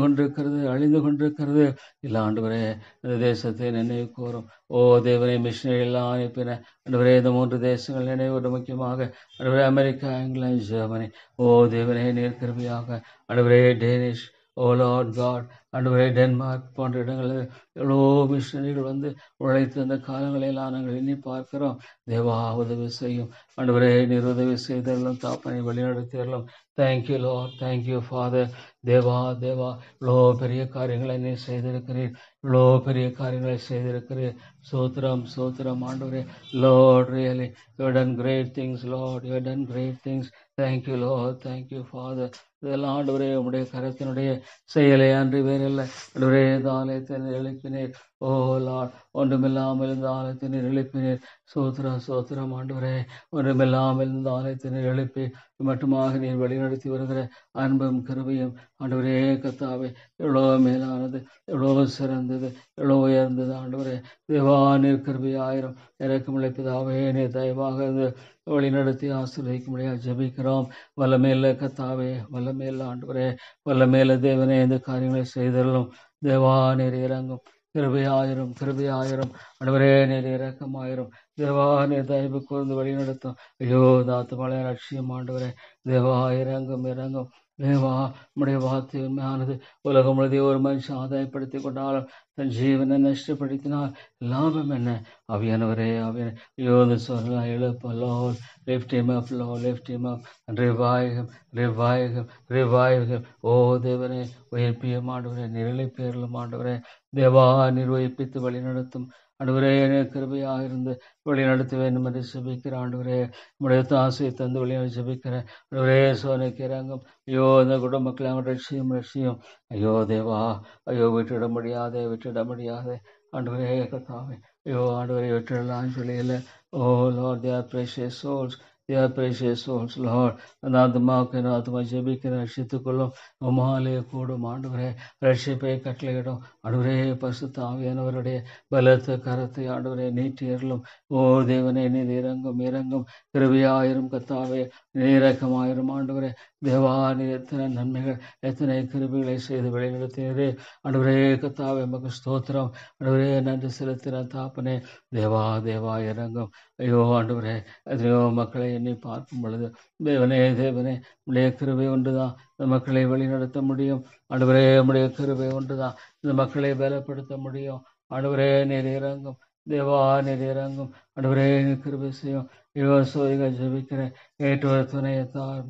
கொண்டிருக்கிறது இல்லை ஆண்டவரே. இந்த தேசத்தை நினைவு கூறும் ஓ தேவனை. மிஷினரி எல்லாம் அனுப்பின ஆண்டவரே. இந்த 3 தேசங்கள் நினைவு முக்கியமாக ஆண்டவரே அமெரிக்கா, இங்கிலாந்து, ஜெர்மனி. ஓ தேவனே நீர் கிருபையாக ஆண்டவரே. டேனிஷ் ஓ லார்ட் காட் ஆண்டவரே. டென்மார்க் போன்ற இடங்களில் எவ்வளோ மிஷினரிகள் வந்து உழைத்து அந்த காலங்களெல்லாம் நாங்கள் எண்ணி பார்க்கிறோம். தேவா உதவி செய்யும் ஆண்டவரே. நீர் உதவி செய்தரலும் தாப்பனை வழிநடத்தியறலும். Thank you Lord, thank you father. தேவா தேவா இவ்வளோ பெரிய காரியங்களை நீ செய்திருக்கிறீர், இவ்வளோ பெரிய காரியங்களை செய்திருக்கிறீர். சோத்திரம் சோத்திரம் ஆண்டவரே. Lord really you have done great things Lord, you have done great things. Thank you Lord, thank you Father. இதெல்லாம் ஆண்டவரே உடைய கரத்தினுடைய செயலை அன்றி வேறில்லை ஆண்டவரே. இந்த ஆலயத்தை எழுப்பினீர் ஓ லார்ட். ஒன்றுமில்லாமல் இந்த ஆலயத்தினை எழுப்பினீர். சோத்திரம் சோத்திரம் ஆண்டவரே. ஒன்றுமில்லாமல் இந்த ஆலயத்தினை எழுப்பி மட்டுமாக நீர் வழிநடத்தி வருகிற அன்பும் கிருபையும் ஆண்டவரே கத்தாவே எவ்வளோ மேலானது, எவ்வளோ சிறந்தது, எவ்வளோ உயர்ந்தது ஆண்டவரே. தேவா நீர் கிருபையாயிரம் இறக்கமுள்ள பிதாவே நீர் தயவாக வழி நடத்தி ஆசீர்வதிக்க முடியாது ஜெபிக்கிறோம். வல்லமேல கத்தாவே, வல்லமேல ஆண்டவரே, வல்லமேல தேவனே இந்த காரியங்களை செய்தலும். தேவா நீர் இறங்கும் கிருபையாயிரம் கிருபையாயிரம் ஆண்டவரே. நீர் இரக்கமாயிரும் தேவா. நீர் தயவு கூர்ந்து வழி நடத்தும். ஐயோ தாத்துமலை லட்சியம் ஆண்டவரே. தேவா இறங்கும் இறங்கும் தேவா. உம்முடைய வார்த்தை உண்மையானது. உலகம் முழுதை ஒரு மனுஷன் ஆதாயப்படுத்திக் கொண்டாலும் தன் ஜீவனை நஷ்டப்படுத்தினால் லாபம் என்ன? அவியானவரே அவியான யோத சொல்ல எழுப்ப Lord, lift him up Lord, lift him up and revive him, revive him, revive him. ஓ தேவனே உயிர்ப்பிய ஆண்டவரே, நிரழிப்பேரலும் ஆண்டவரே. தேவா நீர் உயிர்ப்பித்து வழி நடத்தும் ஆண்டவரே. கிருபையாக இருந்து வழி நடத்த வேண்டும் என்று ஜெபிக்கிற ஆண்டவரே. உடைய ஆசையை தந்து வழி ஜெபிக்கிற ஆண்டவரே. சோனைக்கு இறங்கும் ஐயோ இந்த குடும்பக்களை அவன் ரட்சியும். ஐயோ தேவா ஐயோ விட்டுட முடியாதே ஆண்டவரே கத்தாவே. ஐயோ ஆண்டவரே விட்டுடலாம் சொல்லியில. ஓ Lord, they are precious souls, they are precious souls Lord. அந்த ஆத்மா ஜெபிக்கிற ரட்சித்துக் கொள்ளும். உமாலே கூடும் ஆண்டவரே. ரட்சிப்பை கட்டளையிடும் ஆண்டவரே. பரிசுத்த ஆவியானவருடைய பலத்த கரத்தை ஆண்டவரே நீட்டியறலும். ஓ தேவனே நீர் இறங்கும் கிருபையாயிரும் கத்தாவே. நீரக்கமாயிரும் ஆண்டவரே. தேவா நீர் எத்தனை நன்மைகள், எத்தனை கிருபைகளை செய்து வழிநடத்தினரே ஆண்டவரே கத்தாவே. மக ஸ்தோத்திரம் ஆண்டவரே. நன்றி செலுத்தின தாப்பனே. தேவா இறங்கும். ஐயோ ஆண்டவரே எத்தனையோ மக்களை எண்ணி பார்க்கும் பொழுது தேவனே உடைய கிருபை ஒன்றுதான் இந்த மக்களை வழிநடத்த முடியும் ஆண்டவரே. உடைய கிருபை ஒன்றுதான் இந்த மக்களை பலப்படுத்த முடியும் ஆண்டவரே. நீர் இறங்கும் தேவா, நீர் இறங்கும் ஆண்டவரே. கிருபை செய்யும். ஐயோ சோதிகள் ஜெபிக்கிறேன். ஏற்றுவர துணையை தாரும்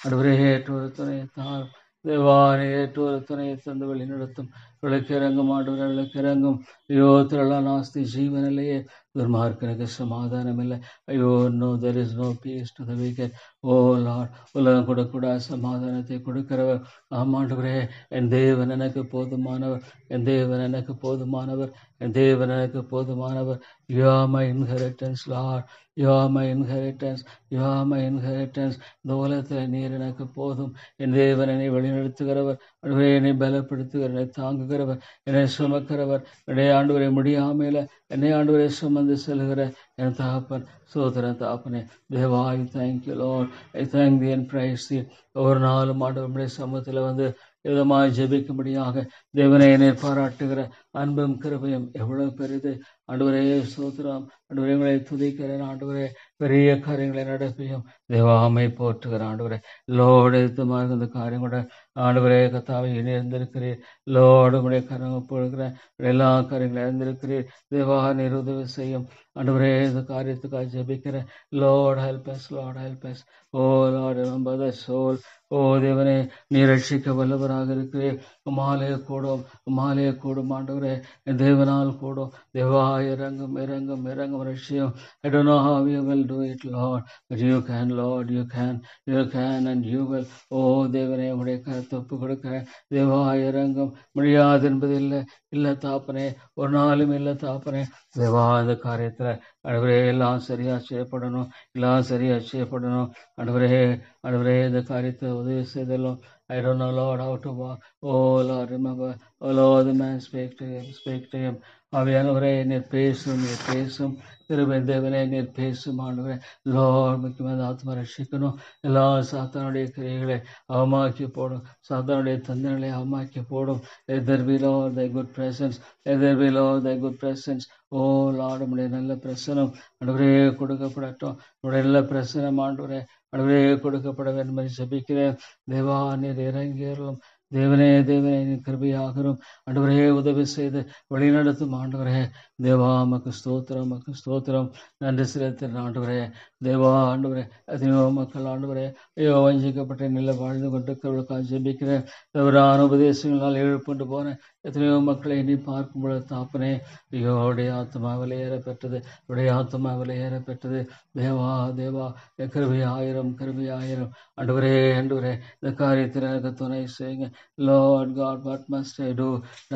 ஆண்டவரே. ஏற்றுவர துணையை தாரும் தேவா. நீர் ஏற்றுவர துணையை தந்து வழி நடத்தும் விளக்கிறங்கும் ஆண்டவரே விளக்கிறங்கும். ஐயோ திரளா நாஸ்தி ஜீவனிலேயே துர்மார்க்கனுக்கு சமாதானம் இல்லை. ஐயோ no there is no peace to the weekend. Oh Lord, உலகம் கொடுக்கூடாத சமாதானத்தை கொடுக்கிறவர் ஆமாண்டவரே. என் தேவன் எனக்கு போதுமானவர், என் தேவன் எனக்கு போதுமானவர், என் தேவன் எனக்கு போதுமானவர். You are my inheritance Lord, you are my inheritance, you are my inheritance. இந்த உலகத்தில் நீர் எனக்கு போதும். என் தேவன் என்னை வழிநடத்துகிறவர், ஆண்டவரே என்னை பலப்படுத்துகிறவர், என்னை தாங்குகிறவர், என்னை சுமக்கிறவர், என்னுடைய ஆண்டவரை முடியாமையில என்னை ஆண்டவரை சுமந்து செல்கிற என் தகப்பன். சோதரன் தகப்பனே, தேவா I thank you Lord, I thank thee and praise thee. ஒவ்வொரு நாளும் ஆண்டவருடைய சமூகத்தில் வந்து விதமாக ஜெபிக்கும்படியாக தேவனை என்னை பாராட்டுகிற அன்பும் கிருபையும் எவ்வளவு பெரிது. ஆண்டவரே சோத்திரம், ஆண்டவரே உங்களை துதிக்கிறேன். ஆண்டவரே பெரிய காரியங்களை நடப்பியும் தேவாமை போற்றுகிற ஆண்டவரே லோடு எடுத்துமாக இந்த காரியம் கூட ஆண்டவரே கத்தாவை இணைந்திருக்கிறீர். லோடு உடைய கரம் போடுகிறேன், எல்லா காரியங்களும் இழந்திருக்கிறீர். தேவா நீர் உதவி செய்யும் ஆண்டவரே. இந்த காரியத்துக்காக ஜெபிக்கிறேன். Lord help us, Lord help us. O Lord remember the soul. O தேவனே, நீ ரட்சிக்க வல்லவராக இருக்கிறீர். உமாலய கூடும், உமாலய கூடும் ஆண்டவரே, என் தேவனால் கூடும். தேவா இறங்கும் இறங்கும் இறங்கும் ரட்சியம். I don't know how you will do it, Lord, but you can, Lord, you can and you will. ஓ தேவனே, உடைய கருத்தை ஒப்பு கொடுக்கிறேன். தேவா இறங்கும். முடியாது என்பது இல்லை, இல்லை தாப்பனே, ஒரு நாளும் இல்லை தாப்பனே. தேவா இந்த காரியத்தில் ஆண்டவரே எல்லாம் சரியா செய்யப்படணும், எல்லாம் சரியா செய்யப்படணும். ஆண்டவரே இந்த காரியத்தை உதவி செய்தலும். I don't know, Lord, how to walk. Oh, Lord, remember. Oh, Lord, the man speak to him. ஆவியானவரே நீர் பேசும் கிருபை தேவனே, நீர் பேசும் ஆண்டவரே. லார்ட், முக்கியமாக ஆத்மா ரட்சிக்கணும். எல்லா சாத்தானுடைய கிரியைகளை அவமாக்கி போடும், சாத்தானுடைய தந்தனைகளை அவமாக்கி போடும். Let there be, Lord, thy good presence. Let there be, Lord, thy good presence. O Lord, உடைய நல்ல பிரசனம் ஆண்டவரே கொடுக்கப்படட்டும். உடைய நல்ல பிரசனம் ஆண்டவரே கொடுக்கப்பட வேண்டும் என்று ஜெபிக்கிறேன். தேவா நீர் இறங்கியரும். தேவனே நீ கிருபையாகரும். ஆண்டவரே உதவி செய்து வழிநடத்தும் ஆண்டவரே. தேவா மக்கு ஸ்தோத்திரம் நன்றி செலுத்துகிறேன் ஆண்டவரே. தேவா ஆண்டவரே, எத்தனையோ மக்கள் ஆண்டவரே ஐயோ வஞ்சிக்கப்பட்ட நிலை வாழ்ந்து கொண்டிருக்கிறவர்களுக்காக ஜெபிக்கிறேன். தவறான உபதேசங்களால் எழுப்புண்டு போனேன் எத்தனையோ மக்களை நீ பார்க்கும் பொழுது தாப்பனே, ஐயோ அவருடைய ஆத்மாவில் ஏறப்பெற்றது, அவருடைய ஆத்மாவில் ஏறப்பெற்றது. தேவா கிருபையாயிரம் ஆண்டவரே இந்த காரியத்தில் எனக்கு துணை செய்யுங்க. Lord God, what must I do?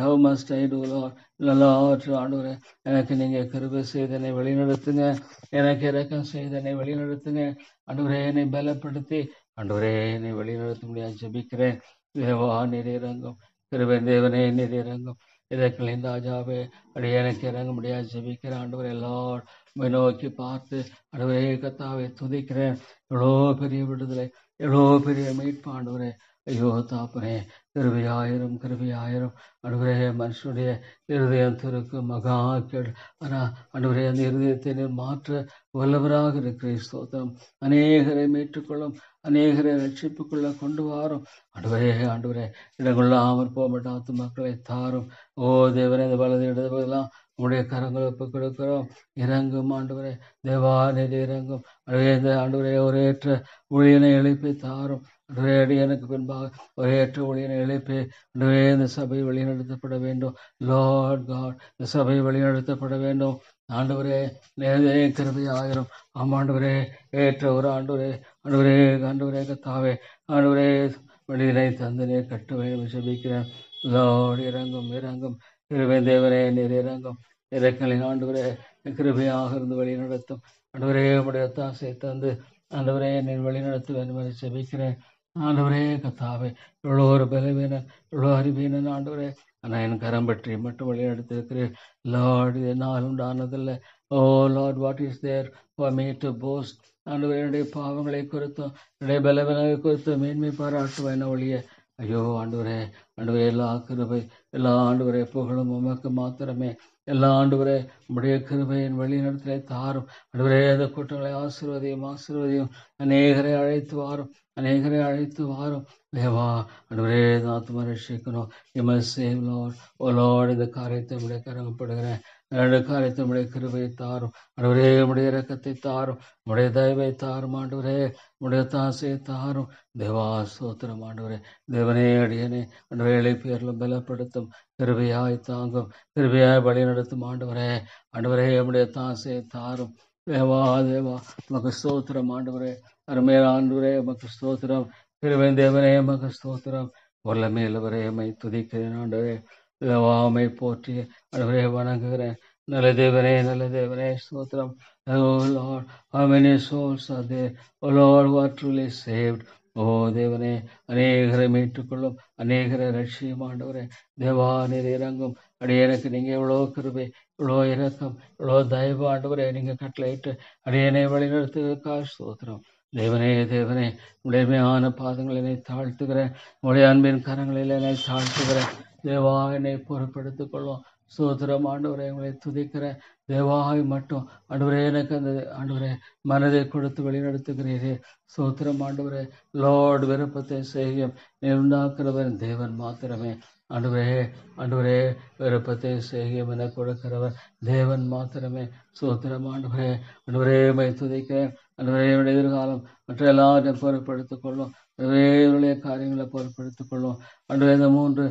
How must I do, Lord? Lord, ஆண்டவரே எனக்கு நீங்க கிருபை செய்து என்னை வழிநடத்துங்க, எனக்கு இரக்கம் செய்து என்னை வழிநடத்துங்க. ஆண்டவரே என்னை பலப்படுத்தி ஆண்டவரே என்னை வழிநடத்த முடியாது ஜெபிக்கிறேன். தேவா நீர் இறங்கும். கிருபை தேவனே நீர் இறங்கும். இதற்கின் ராஜாவே அடைய எனக்கு இறங்க முடியாது ஜெபிக்கிறேன். ஆண்டவரே லார்ட், உம்மை நோக்கி பார்த்து ஆண்டவரே கர்த்தாவை துதிக்கிறேன். எவ்வளோ பெரிய விடுதலை, எவ்வளோ பெரிய மீட்பு ஆண்டவரே. ஐயோ தாப்பனே, கிருபையாயிரம் ஆண்டவரே. மனுஷனுடைய இருதயம் திருக்கு மகா கேடு, ஆனா ஆண்டவரே அந்த இருதயத்தை நீர் மாற்ற வல்லவராக இருக்கிற ஸ்தோத்திரம். அநேகரை மீட்டுக்கொள்ளும், அநேகரை ரட்சிப்புக்குள்ள கொண்டு வாரும் ஆண்டவரே. இடங்கொள்ளாமற் போகப்பட்ட ஆத்து மக்களை தாரும். ஓ தேவனே, இந்த வலது இடதுலாம் உடைய கரங்களை ஒப்புக் கொடுக்கிறோம். இறங்கும் ஆண்டவரே. தேவா நீர் இறங்கும். ஆண்டவரே ஒரேற்ற ஊழியனை எழுப்பி தாரும். எனக்கு பின்பாக ஒரேற்ற ஊழியனை எழுப்பி இந்த சபை வழிநடத்தப்பட வேண்டும். லார்ட் காட், இந்த சபை வழிநடத்தப்பட வேண்டும் ஆண்டவரே. நேரே கிருபையாயிரம். ஆமாண்டவரே, ஏற்ற ஒரு ஆண்டவரே கத்தாவே ஆண்டவரே வெளியினை தந்தனே கட்ட வேண்டும் ஜெபிக்கிறேன். லார்ட் இறங்கும். கிருபை தேவனே நீர் இறங்கும். இறக்கலின் ஆண்டவரே கிருபையாக இருந்து வழி நடத்தும் ஆண்டவரே. உடைய தாசை தந்து ஆண்டவரே நீர் வழி நடத்த வேண்டும் என்று ஜெபிக்கிறேன். ஆண்டவரே கத்தாவே, இவ்வளோ ஒரு பலவீனன், இவ்வளோ அறிவீனன் ஆண்டவரே, ஆனால் என் கரம் பற்றி மட்டும் வழி நடத்திருக்கிறேன். லார்ட், இது என்னால் உண்டானதில்லை. O Lord, what is there for me to post? ஆண்டவரே என்னுடைய பாவங்களை குறித்தும் என்னுடைய பலவீனங்களை குறித்தும் மேன்மை பாராட்டுவேன் ஒழிய ஐயோ ஆண்டவரே எல்லா கிருபை, எல்லா ஆண்டவரே புகழும் உமக்கு மாத்திரமே. எல்லா ஆண்டவரே உடைய கிருபையின் வழி நடத்தலை தாரும் ஆண்டவரே. அந்த கூட்டங்களை ஆசீர்வதியும். அநேகரை அழைத்து வாரும் தேவா. ஆண்டவரே ஆத்மா ரட்சிக்கணும். You must save, Lord. Oh Lord, இந்த காரியத்தை உடைய கரங்கப்படுகிறேன். இரண்டு காரியத்தை உடைய கிருபையை தாரும் ஆண்டவரே, உடைய இரக்கத்தை தாரும், உடைய தயவை தாரும் ஆண்டவரே, உடைய தாசையை தாரும். தேவா ஸ்தோத்திரம் ஆண்டவரே. தேவனே அடியனே ஆண்டவரே, பேரிலும் பலப்படுத்தும், கிருபையாய் தாங்கும், கிருபையாய் வழி நடத்தும் ஆண்டவரே. ஆண்டவரே, உடைய தாசையை தாரும். தேவா தேவா உமக்கு ஸ்தோத்திரம் ஆண்டவரே. அருமையான ஆண்டவரே, உமக்கு ஸ்தோத்திரம். கிருபை தேவனே, உமக்கு ஸ்தோத்திரம். வல்லமையுள்ளவரே, உம்மை துதிக்கிறேன் ஆண்டவரே. தேவாமை போற்றி ஆண்டவரே வணங்குகிறேன். நல்ல தேவனே, நல்ல தேவனே, ஸ்தோத்திரம். Oh Lord, how many souls are there? Oh Lord, who are truly saved? ஓ தேவனே, அநேகரை மீட்டுக்கொள்ளும், அநேகரை ரட்சியும் ஆண்டவரே. தேவா நீர் இறங்கும். அடியேனுக்கு நீங்க எவ்வளோ கிருபை, இவ்வளோ இரக்கம், இவ்வளோ தயவு ஆண்டவரே நீங்க கட்டளையிட்டு அடியேனை வழிநடத்துவதற்காக ஸ்தோத்திரம். தேவனே தேவனே, உடைமையான பாதங்களினை தாழ்த்துகிறேன், உடைய அன்பின் கரங்களில் என்னை தாழ்த்துகிறேன். தேவா என்னை பொறுப்படுத்திக் கொள்ளும். ஸ்தோத்திரம் ஆண்டவரே, உங்களை துதிக்கிறேன். தேவாய் மட்டும் ஆண்டவரே எனக்கு அந்த ஆண்டவரே மனதை கொடுத்து வழிநடத்துகிறீரே. ஸ்தோத்திரம் ஆண்டவரே. லார்ட், விருப்பத்தை செய்யும் நீர் உண்டாக்குறவர் தேவன் மாத்திரமே. ஆண்டவரே ஆண்டவரே, விருப்பத்தை செய்யும் என கொடுக்கிறவர் தேவன் மாத்திரமே. ஸ்தோத்திரம் ஆண்டவரே. ஆண்டவரே உம்மை துதிக்கிறேன். ஆண்டவரே, எதிர்காலம் மற்ற எல்லாரையும் பொருட்படுத்திக் கொள்ளும். இவருடைய காரியங்களை பொருட்படுத்திக் கொள்ளும். ஆண்டவரே, இந்த மூன்று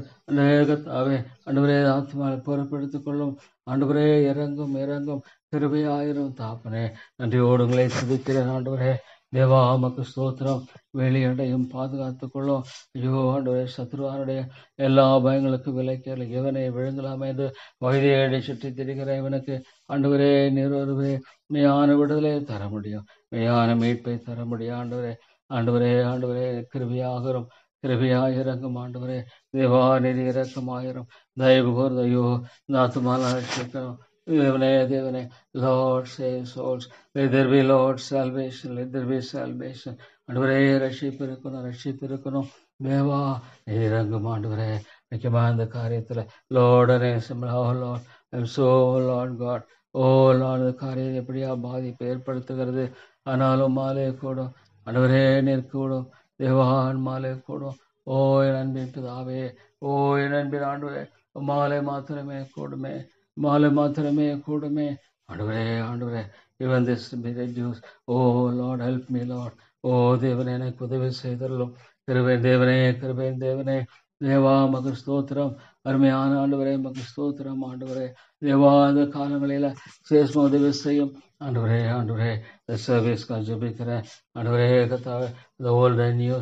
கர்த்தாவே ஆண்டவரே ஆத்மாவை பொருட்படுத்திக் கொள்ளும். ஆண்டவரே, இறங்கும் இறங்கும் கிருபையாயிரும் தாப்பனே. நன்றியோடு உங்களை துதிக்கிறேன் ஆண்டவரே. தேவா உமக்கு ஸ்தோத்திரம். வெளியடையும் பாதுகாத்துக் கொள்ளும். ஐயோ ஆண்டவரே, சத்ருவானுடைய எல்லா பயங்களுக்கும் விலைக்கேறல இவனை விழுங்கலாமே என்று வயதையடி சுற்றி திரிகிற இவனுக்கு ஆண்டவரே நீர் ஒருவரே மெய்யான விடுதலை தர முடியும், மெய்யான மீட்பை தர முடியும். ஆண்டவரே ஆண்டவரே ஆண்டவரே, கிருபியாகிறோம், கிருபியாய் இறங்கும் ஆண்டவரே. தேவா நீர் இறக்கமாயிரும், தயவு கூர்ந்து ஐயோ நாத்துமால ரட்சிக்கணும். தேவனே தேவனே, Lord save souls. Let there be Lord salvation, let there be salvation. ஆண்டவரே, ரட்சிப்பு இருக்கணும், ரட்சிப்பு இருக்கணும். தேவா நீர் இறங்கும் ஆண்டவரே. முக்கியமா இந்த காரியத்துல லார்டனே Lord I'm so Lord God. O Lord, இந்த காரியம் எப்படியா பாதிப்பை ஏற்படுத்துகிறது. ஆனாலும் மாலே கூடும் ஆண்டவரே, நீர் கூடும். தேவான் மாலே கூடும். ஓ என் அன்பின் பிதாவே, ஓ என் அன்பின் ஆண்டவரே, மாலை மாத்திரமே கூடுமே, மாலை மாத்திரமே கூடுமே. ஆண்டவரே ஆண்டவரே, even this be reduced. Oh Lord, help me Lord. ஓ தேவனே, எனக்கு உதவி செய்தருளும். கிருபை தேவனே, கிருபை தேவனே. தேவா மக ஸ்தோத்திரம். அருமையான ஆண்டவரே மக ஸ்தோத்திரம். ஆண்டவரே தேவா, அந்த காலங்களில சேஷ்ம உதவி செய்யும் ஆண்டவரே. ஆண்டவரே, the service ஜெபிக்கிறேன் ஆண்டவரே. கர்த்தாவே, the old and new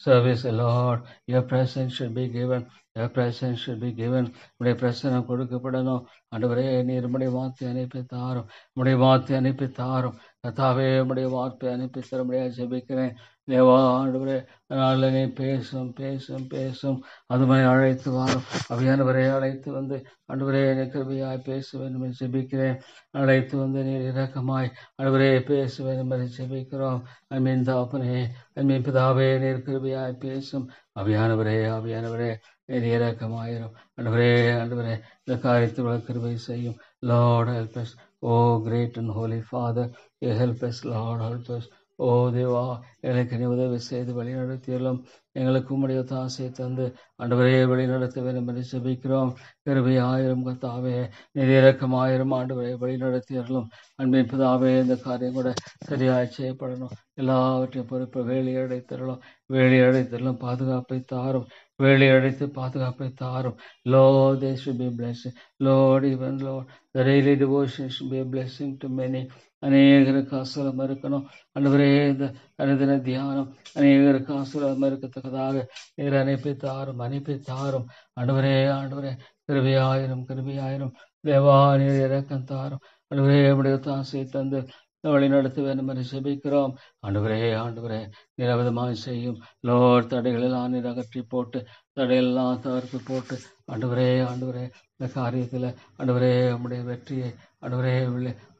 service, Lord, your presence should be given, your presence should be given. உடைய பிரசனம் கொடுக்கப்படணும் ஆண்டவரே. நீர் உம்முடைய வார்த்தை அனுப்பி தாரும், உம்முடைய வார்த்தை அனுப்பி தாரும். கர்த்தாவே, உம்முடைய வார்த்தை அனுப்பி தரும்படியா ஜெபிக்கிறேன். தேவா ஆண்டவரே, அதனால நீ பேசும் பேசும் பேசும், அதுமாதிரி அழைத்து வாரும். அவையானவரை அழைத்து வந்து ஆண்டவரே கிருபையாய் பேச வேண்டும் என்று ஜெபிக்கிறேன். அழைத்து வந்து நீர் இரக்கமாய் ஆண்டவரே பேச வேண்டும் என்று ஜெபிக்கிறோம். அன்பின் தாப்பனே, அன்பின் பிதாவே, நீர் கிருபையாய் பேசும். அவையானவரே அவையானவரே, நீர் இரக்கமாயிரும் ஆண்டவரே. ஆண்டவரே, இந்த காரியத்தில் கிருபை செய்யும். Lord help us. Oh great and holy Father, you help us. Lord help us. Oh தேவா, எனக்கு நீ உதவி செய்து வழி நடத்தியலும், எங்களுக்கு உம்முடைய தாசை தந்து ஆண்டவரே வழி நடத்த வேண்டும் என்று ஜெபிக்கிறோம். கிருபையாயிரும் கர்த்தாவே, நீர் இரக்கமாயிரும் ஆண்டவரே, வழி நடத்தியர்களும். அன்பின் பிதாவே, இந்த காரியம் கூட சரியாய் செய்யப்படணும். எல்லாவற்றையும் பொறுப்பு வேலி அடைத்தரலும், வேலி அடைத்தரலும், பாதுகாப்பை தாரும், வேலி அடைத்து பாதுகாப்பை தாரும். Lord, they should be blessed. Lord, even Lord, the daily devotion should be a blessing to many. அநேகருக்கு ஆசீர்வாதம் இருக்கணும் ஆண்டவரே. இந்த அனுதின தியானம் அநேகருக்கு ஆசீர்வாதம் இருக்கத்தக்கதாக நீர் அனுப்பி தாரும், அனுப்பி தாரும் ஆண்டவரே. ஆண்டவரே, கிருபையாயிரும் கிருபையாயிரும். தேவா, நீர் இரக்கம் தாரும் ஆண்டவரே. உம்முடைய தாசை தந்து வழி நடத்த வேண்டும் என்று ஜெபிக்கிறோம். ஆண்டவரே ஆண்டவரே, நிரவதமாக செய்யும். லோர், தடைகளெல்லாம் நீர் அகற்றி போட்டு, தடையெல்லாம் தவிர்த்து போட்டு ஆண்டவரே ஆண்டவரே, இந்த காரியத்தில் ஆண்டவரே உம்முடைய வெற்றியை ஆண்டவரே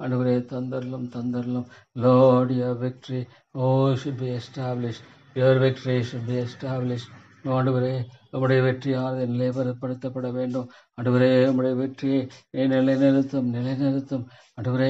ஆண்டவரே தந்தரலும் தந்தரலும். Lord, your victory, oh, should be established. Your victory should be established. ஆண்டவரே, உம்முடைய வெற்றியானது நிலைப்படுத்தப்பட வேண்டும். ஆண்டவரே, உம்முடைய வெற்றியை நிலைநிறுத்தும் நிலைநிறுத்தும். ஆண்டவரே,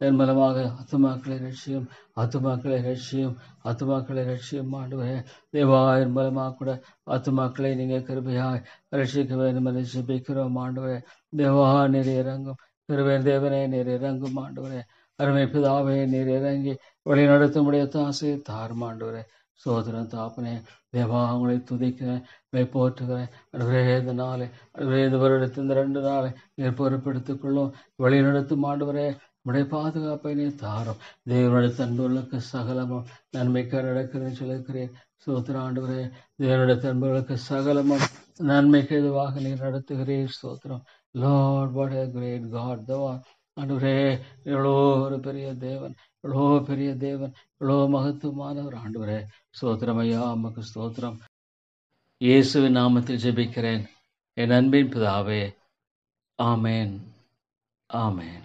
என் மூலமாக ஆத்துமாக்களை ரட்சியும், ஆத்துமாக்களை ரட்சியும், ஆத்துமாக்களை ரட்சியும். ஆண்டவரே தேவா, என் மூலமாக கூட ஆத்துமாக்களை நீங்கள் கிருபையாய் ரட்சிக்க வேண்டும் என்று ஜெபிக்கிறோம். ஆண்டவரே தேவா, நீர் இறங்கும், கிருபையின் தேவனே நீர் இறங்கும் ஆண்டவரே. அருமை பிதாவே நீர் இறங்கி வழி நடத்தும்படிய தாசை தாரும் ஆண்டவரே. சோதரன் தாப்பனே தேவா உங்களை துதிக்கிறேன், உங்களை போற்றுகிறேன். அடுவரே இந்த நாளை, அடுவரே இந்த வருடத்து இந்த 2 நாளை நீர் பொறுப்பெடுத்துக் கொள்ளும். வழி நடத்தும் ஆண்டவரே, உடைய பாதுகாப்பை நீ தாரும். தேவனுடைய தன்புகளுக்கு சகலமும் நன்மைக்காக நடக்கிறேன் சொல்லியிருக்கிறேன். சோத்திர ஆண்டவரே, தேவனுடைய தன்புகளுக்கு சகலமும் நன்மைக்கு எதுவாக நீ நடத்துகிறீர். ஸ்தோத்திரம். Lord, what a great God thou art. ஆண்டவரே, எவ்வளோ ஒரு பெரிய தேவன், எவ்வளோ பெரிய தேவன், எவ்வளோ மகத்துவமானவர் ஆண்டவரே. ஸ்தோத்திரம் ஐயா, உமக்கு ஸ்தோத்திரம். இயேசுவின் நாமத்தில் ஜெபிக்கிறேன் என் அன்பின் பிதாவே. ஆமேன், ஆமேன்.